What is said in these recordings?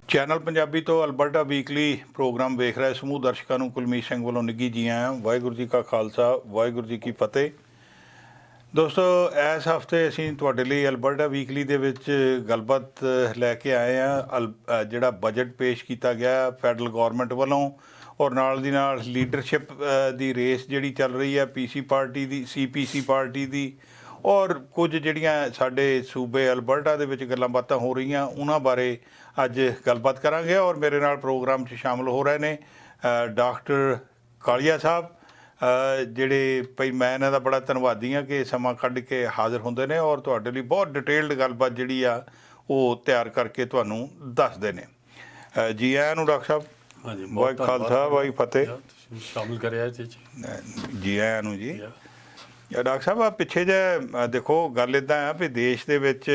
Channel Punjabi ਤੋਂ Alberta weekly programme ਵੇਖ ਰਹੇ ਸਮੂਹ ਦਰਸ਼ਕਾਂ ਨੂੰ ਕੁਲਮੀਤ ਸਿੰਘ ਵੱਲੋਂ ਨਿੱਘੀ ਜੀ ਆਇਆਂ। ਵਾਹਿਗੁਰੂ ਜੀ ਕਾ ਖਾਲਸਾ, ਵਾਹਿਗੁਰੂ ਜੀ ਕੀ ਫਤਿਹ। ਦੋਸਤੋ, ਇਸ ਹਫਤੇ ਅਸੀਂ ਤੁਹਾਡੇ ਲਈ ਅਲਬਰਟਾ ਵੀਕਲੀ ਦੇ ਵਿੱਚ ਗੱਲਬਾਤ ਲੈ ਕੇ ਆਏ ਹਾਂ। ਜਿਹੜਾ ਬਜਟ ਪੇਸ਼ ਕੀਤਾ ਗਿਆ ਫੈਡਰਲ ਗੌਰਮੈਂਟ ਵੱਲੋਂ, ਔਰ ਨਾਲ ਦੀ ਨਾਲ ਲੀਡਰਸ਼ਿਪ ਦੀ ਰੇਸ ਜਿਹੜੀ ਚੱਲ ਰਹੀ ਹੈ ਪੀਸੀ ਪਾਰਟੀ ਦੀ, ਸੀਪੀਸੀ ਪਾਰਟੀ ਦੀ, ਔਰ ਕੁਝ ਜਿਹੜੀਆਂ ਸਾਡੇ ਸੂਬੇ ਅਲਬਰਟਾ ਦੇ ਵਿੱਚ ਗੱਲਾਂ ਬਾਤਾਂ ਹੋ ਰਹੀਆਂ ਉਹਨਾਂ ਬਾਰੇ ਅੱਜ ਗੱਲਬਾਤ ਕਰਾਂਗੇ। ਔਰ ਮੇਰੇ ਨਾਲ ਪ੍ਰੋਗਰਾਮ 'ਚ ਸ਼ਾਮਲ ਹੋ ਰਹੇ ਨੇ ਡਾਕਟਰ ਕਾਲੀਆ ਸਾਹਿਬ, ਜਿਹੜੇ ਭਈ ਮੈਂ ਇਹਨਾਂ ਦਾ ਬੜਾ ਧੰਨਵਾਦੀ ਹਾਂ ਕਿ ਸਮਾਂ ਕੱਢ ਕੇ ਹਾਜ਼ਰ ਹੁੰਦੇ ਨੇ ਔਰ ਤੁਹਾਡੇ ਲਈ ਬਹੁਤ ਡਿਟੇਲਡ ਗੱਲਬਾਤ ਜਿਹੜੀ ਆ ਉਹ ਤਿਆਰ ਕਰਕੇ ਤੁਹਾਨੂੰ ਦੱਸਦੇ ਨੇ। ਜੀ ਆਇਆਂ ਨੂੰ ਡਾਕਟਰ ਸਾਹਿਬ। ਹਾਂਜੀ, ਵਾਹਿ ਖਾਲਸਾ ਵਾਹਿ ਫਤਿਹ। ਸ਼ਾਮਿਲ ਕਰਿਆ ਜੀ ਆਇਆਂ ਨੂੰ ਜੀ। ਡਾਕਟਰ ਸਾਹਿਬ, ਆ ਪਿੱਛੇ ਜਿਹੇ ਦੇਖੋ ਗੱਲ ਇੱਦਾਂ ਆ ਵੀ ਦੇਸ਼ ਦੇ ਵਿੱਚ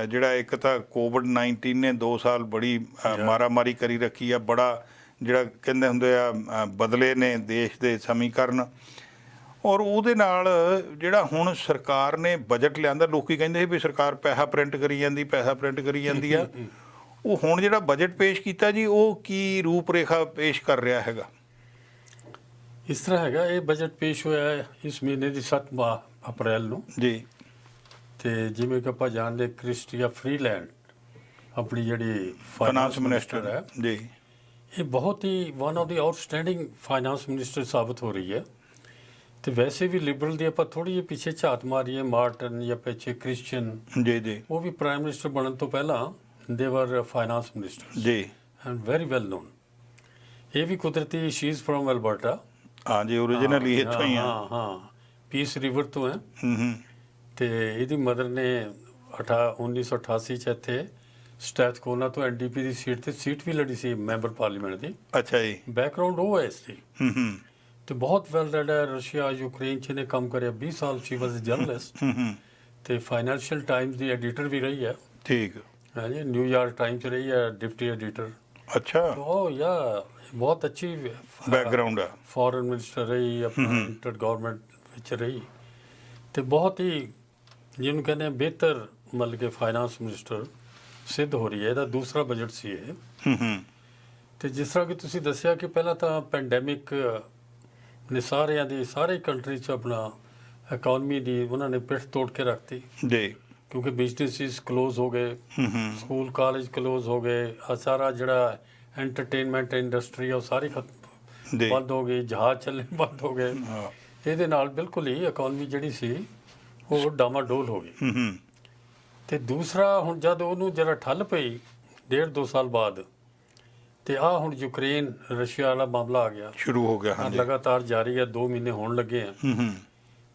ਜਿਹੜਾ ਇੱਕ ਤਾਂ ਕੋਵਿਡ-19 ਨੇ 2 ਸਾਲ ਬੜੀ ਮਾਰਾਮਾਰੀ ਕਰੀ ਰੱਖੀ ਆ, ਬੜਾ ਜਿਹੜਾ ਕਹਿੰਦੇ ਹੁੰਦੇ ਆ ਬਦਲੇ ਨੇ ਦੇਸ਼ ਦੇ ਸਮੀਕਰਨ, ਔਰ ਉਹਦੇ ਨਾਲ ਜਿਹੜਾ ਹੁਣ ਸਰਕਾਰ ਨੇ ਬਜਟ ਲਿਆਂਦਾ, ਲੋਕੀ ਕਹਿੰਦੇ ਸੀ ਵੀ ਸਰਕਾਰ ਪੈਸਾ ਪ੍ਰਿੰਟ ਕਰੀ ਜਾਂਦੀ ਆ ਉਹ ਹੁਣ ਜਿਹੜਾ ਬਜਟ ਪੇਸ਼ ਕੀਤਾ ਜੀ ਉਹ ਕੀ ਰੂਪ ਰੇਖਾ ਪੇਸ਼ ਕਰ ਰਿਹਾ ਹੈਗਾ? ਇਸ ਤਰ੍ਹਾਂ ਹੈਗਾ, ਇਹ ਬਜਟ ਪੇਸ਼ ਹੋਇਆ ਇਸ ਮਹੀਨੇ ਦੀ 7 ਅਪ੍ਰੈਲ ਨੂੰ ਜੀ। ਤੇ ਜਿਵੇਂ ਕਿ ਆਪਾਂ ਜਾਣਦੇ ਕ੍ਰਿਸਟੀਆ ਫਰੀਲੈਂਡ ਆਪਣੀ ਜਿਹੜੀ ਫਾਈਨਾਂਸ ਮਿਨਿਸਟਰ ਹੈ ਜੀ, ਇਹ ਬਹੁਤ ਹੀ one of the outstanding finance minister ਸਾਬਤ ਹੋ ਰਹੀ ਹੈ। ਤੇ ਵੈਸੇ ਵੀ ਲਿਬਰਲ ਦੀ ਆਪਾਂ ਥੋੜੀ ਜਿਹੀ ਪਿੱਛੇ ਝਾਤ ਮਾਰੀਏ, ਮਾਰਟਨ ਜਾਂ ਪਿੱਛੇ ਕ੍ਰਿਸਚੀਅਨ ਜੀ, ਉਹ ਵੀ ਪ੍ਰਾਈਮ ਮਿਨਿਸਟਰ ਬਣਨ ਤੋਂ ਪਹਿਲਾਂ ਦੇ ਵਰ ਫਾਈਨਾਂਸ ਮਿਨਿਸਟਰ ਜੀ, ਐਂਡ ਵੈਰੀ ਵੈਲ ਨੋਨ। ਇਹ ਵੀ ਕੁਦਰਤੀ ਸ਼ੀ ਇਜ਼ ਫਰੋਮ ਅਲਬਰਟਾ। ਹਾਂ ਜੀ, ਓਰੀਜਨਲੀ ਇੱਥੋਂ ਹੀ ਆ। ਹਾਂ, ਪੀਸ ਰਿਵਰ ਤੋਂ ਹੈ। ਤੇ ਇਹਦੀ ਮਦਰ ਨੇ 1988 ਚ ਇੱਥੇ ਸਟੈਥਕੋਨਾ ਤੋਂ ਐਨਡੀਪੀ ਦੀ ਸੀਟ ਵੀ ਲੜੀ ਸੀ, ਮੈਂਬਰ ਪਾਰਲੀਮੈਂਟ ਦੀ। ਅੱਛਾ ਜੀ। ਬੈਕਗ੍ਰਾਉਂਡ ਉਹ ਹੈ ਇਸ ਦੀ। ਤੇ ਬਹੁਤ ਵੈਲ ਰੈਡ ਹੈ। ਰਸ਼ੀਆ ਯੂਕਰੇਨ ਚ ਇਹਨੇ ਕੰਮ ਕਰਿਆ 20 ਸਾਲ। ਸ਼ੀ ਵਾਜ਼ ਅ ਜਰਨਲਿਸਟ ਤੇ ਫਾਈਨੈਂਸ਼ੀਅਲ ਟਾਈਮਜ਼ ਦੀ ਐਡੀਟਰ ਵੀ ਰਹੀ ਹੈ। ਠੀਕ। ਹਾਂਜੀ, ਨਿਊਯਾਰਕ ਟਾਈਮ ਚ ਰਹੀ ਹੈ ਡਿਪਟੀ ਐਡੀਟਰ। ਅੱਛਾ। ਉਹ ਯਾ ਬਹੁਤ ਅੱਛੀ ਬੈਕਗ੍ਰਾਉਂਡ ਆ। ਫੋਰਨ ਮਿਨਿਸਟਰ ਰਹੀ, ਆਪਣਾ ਇੰਟਰ ਗਵਰਨਮੈਂਟ ਵਿੱਚ ਰਹੀ, ਤੇ ਬਹੁਤ ਹੀ ਜਿਹਨੂੰ ਕਹਿੰਦੇ ਆ ਬਿਹਤਰ ਮਤਲਬ ਕਿ ਫਾਈਨਾਂਸ ਮਿਨਿਸਟਰ ਸਿੱਧ ਹੋ ਰਹੀ ਹੈ। ਇਹਦਾ ਦੂਸਰਾ ਬਜਟ ਸੀ ਇਹ। ਤੇ ਜਿਸ ਤਰ੍ਹਾਂ ਕਿ ਤੁਸੀਂ ਦੱਸਿਆ ਕਿ ਪਹਿਲਾਂ ਤਾਂ ਪੈਂਡੈਮਿਕ ਨੇ ਸਾਰੇ ਕੰਟਰੀ 'ਚ ਆਪਣਾ ਇਕਨੋਮੀ ਦੀ ਉਹਨਾਂ ਨੇ ਪਿੱਠ ਤੋੜ ਕੇ ਰੱਖਤੀ ਜੀ, ਕਿਉਂਕਿ ਬਿਜ਼ਨਸਿਸ ਕਲੋਜ਼ ਹੋ ਗਏ, ਸਕੂਲ ਕਾਲਜ ਕਲੋਜ਼ ਹੋ ਗਏ, ਸਾਰਾ ਜਿਹੜਾ ਐਂਟਰਟੇਨਮੈਂਟ ਇੰਡਸਟਰੀ ਆ ਉਹ ਸਾਰੀ ਬੰਦ ਹੋ ਗਈ, ਜਹਾਜ਼ ਚੱਲਣੇ ਬੰਦ ਹੋ ਗਏ। ਇਹਦੇ ਨਾਲ ਬਿਲਕੁਲ ਹੀ ਇਕਨੋਮੀ ਜਿਹੜੀ ਸੀ ਉਹ ਡਾਮਾਡੋਲ ਹੋ ਗਈ। ਤੇ ਦੂਸਰਾ ਹੁਣ ਜਦ ਉਹਨੂੰ ਜਿਹੜਾ ਠੱਲ ਪਈ 1.5-2 ਸਾਲ ਬਾਅਦ, ਤੇ ਆਹ ਹੁਣ ਯੂਕਰੇਨ ਰਸ਼ੀਆ ਵਾਲਾ ਮਾਮਲਾ ਆ ਗਿਆ, ਸ਼ੁਰੂ ਹੋ ਗਿਆ। ਲਗਾਤਾਰ ਜਾਰੀ ਹੈ, 2 ਮਹੀਨੇ ਹੋਣ ਲੱਗੇ ਆ।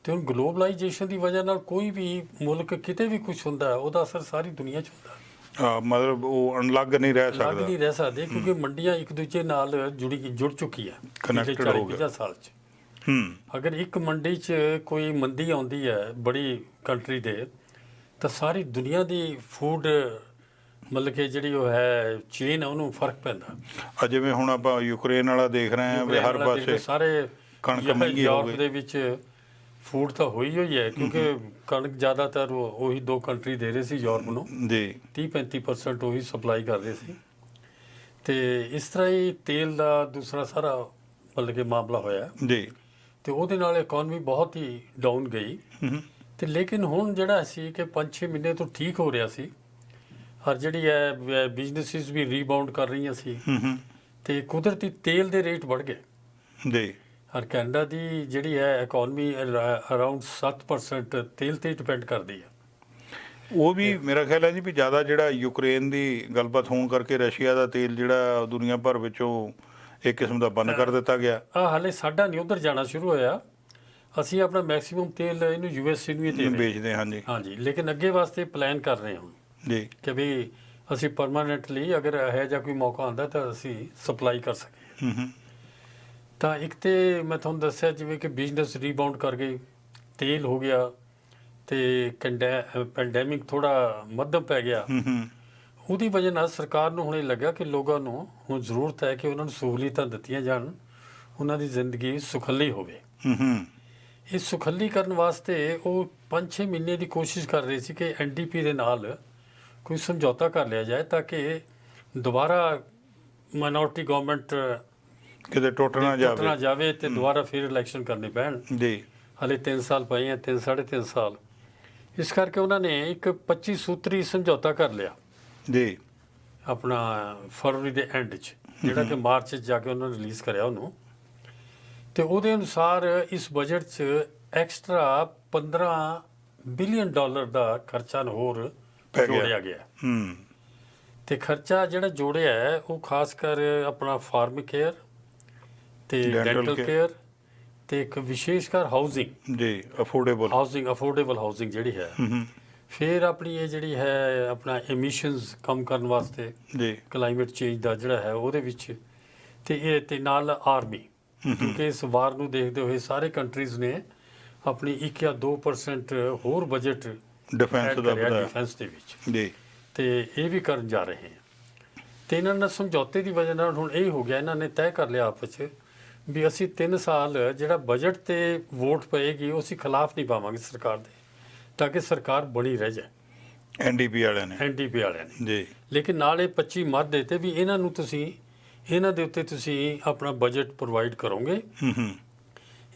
ਤੇ ਹੁਣ ਗਲੋਬਲਾਈਜੇਸ਼ਨ ਦੀ ਵਜ੍ਹਾ ਨਾਲ ਕੋਈ ਵੀ ਮੁਲਕ ਕਿਤੇ ਵੀ ਕੁਝ ਹੁੰਦਾ ਉਹਦਾ ਅਸਰ ਸਾਰੀ ਦੁਨੀਆ 'ਚ ਹੁੰਦਾ। ਮਤਲਬ ਉਹ ਅਲੱਗ ਨਹੀਂ ਰਹਿ ਸਕਦੇ ਕਿਉਂਕਿ ਮੰਡੀਆਂ ਇੱਕ ਦੂਜੇ ਨਾਲ ਜੁੜ ਚੁੱਕੀ ਹੈ ਪਿਛਲੇ 40-50 ਸਾਲ 'ਚ। ਅਗਰ ਇੱਕ ਮੰਡੀ 'ਚ ਕੋਈ ਮੰਦੀ ਆਉਂਦੀ ਹੈ ਬੜੀ ਕੰਟਰੀ ਦੇ, ਤਾਂ ਸਾਰੀ ਦੁਨੀਆ ਦੀ ਫੂਡ ਮਤਲਬ ਕਿ ਜਿਹੜੀ ਉਹ ਹੈ ਚੇਨ, ਉਹਨੂੰ ਫਰਕ ਪੈਂਦਾ। ਜਿਵੇਂ ਹੁਣ ਆਪਾਂ ਯੂਕਰੇਨ ਵਾਲਾ ਦੇਖ ਰਹੇ ਹਾਂ ਵੀ ਹਰ ਪਾਸੇ ਸਾਰੇ ਕਣਕ ਮਹਿੰਗੀ ਹੋ ਗਈ। ਦੇ ਵਿੱਚ ਫੂਡ ਤਾਂ ਹੋਈ ਹੈ ਕਿਉਂਕਿ ਕਣਕ ਜ਼ਿਆਦਾਤਰ ਉਹੀ 2 ਕੰਟਰੀ ਦੇ ਰਹੇ ਸੀ ਯੂਰਪ ਨੂੰ ਜੀ। 30-35% ਉਹੀ ਸਪਲਾਈ ਕਰਦੇ ਸੀ। ਤੇ ਇਸ ਤਰ੍ਹਾਂ ਹੀ ਤੇਲ ਦਾ ਦੂਸਰਾ ਸਾਰਾ ਮਤਲਬ ਕਿ ਮਾਮਲਾ ਹੋਇਆ ਜੀ, ਤੇ ਉਹਦੇ ਨਾਲ ਇਕਨੋਮੀ ਬਹੁਤ ਹੀ ਡਾਊਨ ਗਈ। ਤੇ ਲੇਕਿਨ ਹੁਣ ਜਿਹੜਾ ਸੀ ਕਿ 5-6 ਮਹੀਨੇ ਤੋਂ ਠੀਕ ਹੋ ਰਿਹਾ ਸੀ, ਔਰ ਜਿਹੜੀ ਹੈ ਬਿਜ਼ਨਸਿਸ ਵੀ ਰੀਬਾਊਂਡ ਕਰ ਰਹੀਆਂ ਸੀ, ਤੇ ਕੁਦਰਤੀ ਤੇਲ ਦੇ ਰੇਟ ਵੱਧ ਗਏ ਜੀ। ਔਰ ਕੈਨੇਡਾ ਦੀ ਜਿਹੜੀ ਹੈ ਇਕਨੋਮੀ ਅਰਾਊਂਡ 7% ਤੇਲ 'ਤੇ ਡਿਪੈਂਡ ਕਰਦੀ ਹੈ। ਉਹ ਵੀ ਮੇਰਾ ਖਿਆਲ ਹੈ ਜੀ ਵੀ ਜ਼ਿਆਦਾ ਜਿਹੜਾ ਯੂਕਰੇਨ ਦੀ ਗੱਲਬਾਤ ਹੋਣ ਕਰਕੇ ਰਸ਼ੀਆ ਦਾ ਤੇਲ ਜਿਹੜਾ ਦੁਨੀਆ ਭਰ ਵਿੱਚੋਂ ਇੱਕ ਕਿਸਮ ਦਾ ਬੰਦ ਕਰ ਦਿੱਤਾ ਗਿਆ। ਹਾਲੇ ਸਾਡਾ ਨਹੀਂ ਉੱਧਰ ਜਾਣਾ ਸ਼ੁਰੂ ਹੋਇਆ। ਅਸੀਂ ਆਪਣਾ ਮੈਕਸੀਮਮ ਤੇਲ ਇਹਨੂੰ USA ਨੂੰ ਹੀ ਵੇਚਦੇ ਹਾਂ ਜੀ। ਹਾਂਜੀ, ਲੇਕਿਨ ਅੱਗੇ ਵਾਸਤੇ ਪਲਾਨ ਕਰ ਰਹੇ ਹਾਂ ਜੀ ਕਿ ਵੀ ਅਸੀਂ ਪਰਮਾਨੈਂਟਲੀ ਅਗਰ ਇਹੋ ਜਿਹਾ ਕੋਈ ਮੌਕਾ ਆਉਂਦਾ ਤਾਂ ਅਸੀਂ ਸਪਲਾਈ ਕਰ ਸਕੀਏ। ਤਾਂ ਇੱਕ ਤੇ ਮੈਂ ਤੁਹਾਨੂੰ ਦੱਸਿਆ ਜਿਵੇਂ ਕਿ ਬਿਜ਼ਨਸ ਰੀਬਾਊਂਡ ਕਰ ਗਈ, ਤੇਲ ਹੋ ਗਿਆ, ਤੇ ਪੈਂਡੈਮਿਕ ਥੋੜਾ ਮੱਧਮ ਪੈ ਗਿਆ। ਉਹਦੀ ਵਜ੍ਹਾ ਨਾਲ ਸਰਕਾਰ ਨੂੰ ਹੁਣ ਇਹ ਲੱਗਾ ਕਿ ਲੋਕਾਂ ਨੂੰ ਹੁਣ ਜ਼ਰੂਰਤ ਹੈ ਕਿ ਉਹਨਾਂ ਨੂੰ ਸਹੂਲਤਾਂ ਦਿੱਤੀਆਂ ਜਾਣ, ਉਹਨਾਂ ਦੀ ਜ਼ਿੰਦਗੀ ਸੁਖੱਲੀ ਹੋਵੇ। ਇਹ ਸੁਖੱਲੀ ਕਰਨ ਵਾਸਤੇ ਉਹ 5-6 ਮਹੀਨੇ ਦੀ ਕੋਸ਼ਿਸ਼ ਕਰ ਰਹੇ ਸੀ ਕਿ ਐਨਡੀਪੀ ਦੇ ਨਾਲ ਕੋਈ ਸਮਝੌਤਾ ਕਰ ਲਿਆ ਜਾਏ ਤਾਂ ਕਿ ਦੁਬਾਰਾ ਮਾਈਨੋਰਟੀ ਗਵਰਨਮੈਂਟ ਕਿਤੇ ਟੁੱਟ ਨਾ ਟੁੱਟਣਾ ਜਾਵੇ ਜਾਵੇ ਤੇ ਦੁਬਾਰਾ ਫਿਰ ਇਲੈਕਸ਼ਨ ਕਰਨੇ ਪੈਣ। ਜੀ ਹਲੇ 3 ਸਾਲ ਪਏ ਆ, 3.5 ਸਾਲ। ਇਸ ਕਰਕੇ ਉਹਨਾਂ ਨੇ ਇੱਕ 25 ਸੂਤਰੀ ਸਮਝੌਤਾ ਕਰ ਲਿਆ ਜੀ ਆਪਣਾ ਫਰਵਰੀ ਦੇ ਐਂਡ 'ਚ, ਜਿਹੜਾ ਕਿ ਮਾਰਚ 'ਚ ਜਾ ਕੇ ਉਹਨਾਂ ਨੇ ਰਿਲੀਜ਼ ਕਰਿਆ ਉਹਨੂੰ। ਤੇ ਉਹਦੇ ਅਨੁਸਾਰ ਇਸ ਬਜਟ 'ਚ ਐਕਸਟਰਾ $15 ਬਿਲੀਅਨ ਦਾ ਖਰਚਾ ਹੋਰ ਪੈ ਗਿਆ। ਜੋੜਿਆ ਗਿਆ। ਹੂੰ ਤੇ ਖਰਚਾ ਜਿਹੜਾ ਜੋੜਿਆ ਹੈ ਉਹ ਖਾਸ ਕਰ ਆਪਣਾ ਫਾਰਮ ਕੇਅਰ ਤੇ Dental ਡੈਂਟਲ care, ਕੇਅਰ ਤੇ ਇੱਕ ਵਿਸ਼ੇਸ਼ ਕਰ ਹਾਊਸਿੰਗ ਜੀ ਅਫੋਰਡੇਬਲ ਹਾਊਸਿੰਗ ਜਿਹੜੀ ਹੈ। ਹੂੰ ਫਿਰ ਆਪਣੀ ਇਹ ਜਿਹੜੀ ਹੈ ਆਪਣਾ ਐਮਿਸ਼ਨਸ ਕਮ ਕਰਨ ਵਾਸਤੇ ਜੀ ਕਲਾਈਮੇਟ ਚੇਂਜ ਦਾ ਜਿਹੜਾ ਹੈ ਉਹਦੇ ਵਿੱਚ, ਤੇ ਇਹ ਤੇ ਨਾਲ ਆਰਮੀ, ਕਿਉਂਕਿ ਇਸ ਵਾਰ ਨੂੰ ਦੇਖਦੇ ਹੋਏ ਸਾਰੇ ਕੰਟਰੀਜ਼ ਨੇ ਆਪਣੀ 1 ਜਾਂ 2% ਹੋਰ ਬਜਟ ਡਿਫੈਂਸ ਦਾ ਵਧਾਇਆ ਡਿਫੈਂਸ ਦੇ ਵਿੱਚ, ਜੀ ਤੇ ਇਹ ਵੀ ਕਰਨ ਜਾ ਰਹੇ ਹਨ। ਤੇ ਇਹਨਾਂ ਨਾਲ ਸਮਝੌਤੇ ਦੀ ਵਜ੍ਹਾ ਨਾਲ ਹੁਣ ਇਹ ਹੋ ਗਿਆ, ਇਹਨਾਂ ਨੇ ਤੈਅ ਕਰ ਲਿਆ ਆਪਸ 'ਚ ਵੀ ਅਸੀਂ 3 ਸਾਲ ਜਿਹੜਾ ਬਜਟ ਤੇ ਵੋਟ ਪਏਗੀ ਉਹ ਅਸੀਂ ਖਿਲਾਫ ਨਹੀਂ ਪਾਵਾਂਗੇ ਸਰਕਾਰ ਦੇ, ਤਾਂ ਕਿ ਸਰਕਾਰ ਬਣੀ ਰਹਿ ਜਾਏ ਐਨਡੀਪੀ ਵਾਲਿਆਂ ਨੇ ਐਨਡੀਪੀ ਵਾਲਿਆਂ ਨੇ। ਜੀ ਲੇਕਿਨ ਨਾਲ ਇਹ 25 ਮਤ ਦਿੱਤੇ ਵੀ ਇਹਨਾਂ ਨੂੰ ਤੁਸੀਂ, ਇਹਨਾਂ ਦੇ ਉੱਤੇ ਤੁਸੀਂ ਆਪਣਾ ਬਜਟ ਪ੍ਰੋਵਾਈਡ ਕਰੋਗੇ। ਹੂੰ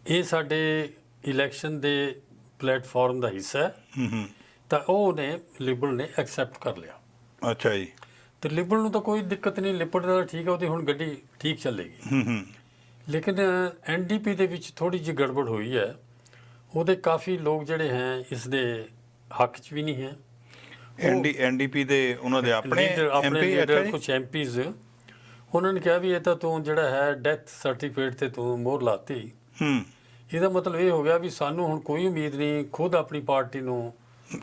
ਇਹ ਸਾਡੇ ਇਲੈਕਸ਼ਨ ਦੇ ਪਲੇਟਫਾਰਮ ਦਾ ਹਿੱਸਾ ਹੈ। ਹੂੰ ਤਾਂ ਉਹ ਨੇ ਲਿਬਰਲ ਨੇ ਐਕਸੈਪਟ ਕਰ ਲਿਆ। ਅੱਛਾ ਜੀ ਤੇ ਲਿਬਰਲ ਨੂੰ ਤਾਂ ਕੋਈ ਦਿੱਕਤ ਨਹੀਂ, ਲਿਬਰਲ ਦਾ ਠੀਕ ਹੈ, ਉਹਦੀ ਹੁਣ ਗੱਡੀ ਠੀਕ ਚੱਲੇਗੀ। ਹੂੰ ਲੇਕਿਨ ਐਨਡੀਪੀ ਦੇ ਵਿੱਚ ਥੋੜੀ ਜਿਹੀ ਗੜਬੜ ਹੋਈ ਹੈ। ਉਹਦੇ ਕਾਫੀ ਲੋਕ ਜਿਹੜੇ ਹੈ ਇਸ ਦੇ ਹੱਕ 'ਚ ਵੀ ਨਹੀਂ ਹੈ। ਐਨਡੀਪੀ ਦੇ ਉਹਨਾਂ ਦੇ ਆਪਣੇ ਐਮਪੀ ਲੀਡਰ ਕੁਝ ਐਮਪੀਜ਼ ਉਹਨਾਂ ਨੇ ਕਿਹਾ ਵੀ ਇਹ ਤਾਂ ਤੂੰ ਜਿਹੜਾ ਹੈ ਡੈਥ ਸਰਟੀਫਿਕੇਟ ਤੇ ਤੂੰ ਮੋਹਰ ਲਾਤੀ। ਹੂੰ ਇਹਦਾ ਮਤਲਬ ਇਹ ਹੋ ਗਿਆ ਵੀ ਸਾਨੂੰ ਹੁਣ ਕੋਈ ਉਮੀਦ ਨਹੀਂ ਖੁਦ ਆਪਣੀ ਪਾਰਟੀ ਨੂੰ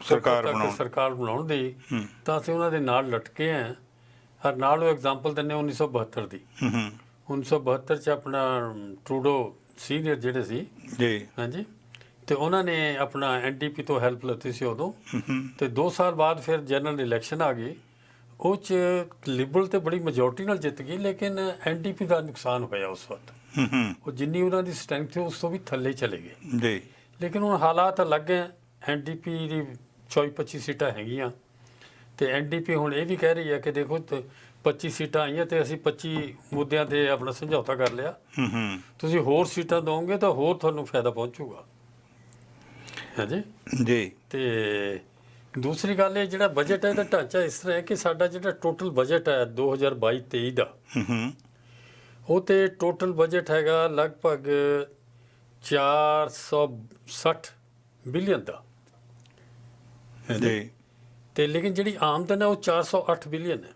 ਸਰਕਾਰ ਬਣਾਉਣ ਦੀ, ਤਾਂ ਅਸੀਂ ਉਹਨਾਂ ਦੇ ਨਾਲ ਲਟਕੇ ਹਾਂ। ਔਰ ਨਾਲ ਉਹ ਐਗਜ਼ਾਮਪਲ ਦਿੰਦੇ 1972 ਦੀ। 1972 'ਚ ਆਪਣਾ ਟਰੂਡੋ ਸੀਨੀਅਰ ਜਿਹੜੇ ਸੀ ਜੀ ਹਾਂਜੀ, ਤੇ ਉਹਨਾਂ ਨੇ ਆਪਣਾ ਐਨਡੀਪੀ ਤੋਂ ਹੈਲਪ ਲਿੱਤੀ ਸੀ ਉਦੋਂ। ਤੇ 2 ਸਾਲ ਬਾਅਦ ਫਿਰ ਜਨਰਲ ਇਲੈਕਸ਼ਨ ਆ ਗਈ, ਉਹ 'ਚ ਲਿਬਰਲ ਤੇ ਬੜੀ ਮੈਜੋਰਟੀ ਨਾਲ ਜਿੱਤ ਗਈ, ਲੇਕਿਨ ਐਨਡੀਪੀ ਦਾ ਨੁਕਸਾਨ ਹੋਇਆ ਉਸ ਵਕਤ। ਉਹ ਜਿੰਨੀ ਉਹਨਾਂ ਦੀ ਸਟਰੈਂਥ ਸੀ ਉਸ ਤੋਂ ਵੀ ਥੱਲੇ ਚਲੇ ਗਏ। ਜੀ ਲੇਕਿਨ ਹੁਣ ਹਾਲਾਤ ਅਲੱਗ ਹੈ। ਐਨਡੀਪੀ ਦੀ 24-25 ਸੀਟਾਂ ਹੈਗੀਆਂ, ਤੇ ਐਨਡੀਪੀ ਹੁਣ ਇਹ ਵੀ ਕਹਿ ਰਹੀ ਹੈ ਕਿ ਦੇਖੋ 25 ਸੀਟਾਂ ਆਈਆਂ ਤੇ ਅਸੀਂ 25 ਮੁੱਦਿਆਂ ਤੇ ਆਪਣਾ ਸਮਝੌਤਾ ਕਰ ਲਿਆ, ਤੁਸੀਂ ਹੋਰ ਸੀਟਾਂ ਦਿਓਗੇ ਤਾਂ ਹੋਰ ਤੁਹਾਨੂੰ ਫਾਇਦਾ ਪਹੁੰਚੂਗਾ। ਹਾਂਜੀ ਜੀ ਤੇ ਦੂਸਰੀ ਗੱਲ ਇਹ ਜਿਹੜਾ ਬਜਟ ਹੈ ਇਹਦਾ ਢਾਂਚਾ ਇਸ ਤਰ੍ਹਾਂ ਹੈ ਕਿ ਸਾਡਾ ਜਿਹੜਾ ਟੋਟਲ ਬਜਟ ਹੈ 2022-23 ਦਾ, ਉਹ ਤੇ ਟੋਟਲ ਬਜਟ ਹੈਗਾ ਲਗਭਗ 460 ਬਿਲੀਅਨ ਦਾ ਜੀ, ਤੇ ਲੇਕਿਨ ਜਿਹੜੀ ਆਮਦਨ ਹੈ ਉਹ 408 ਬਿਲੀਅਨ ਹੈ।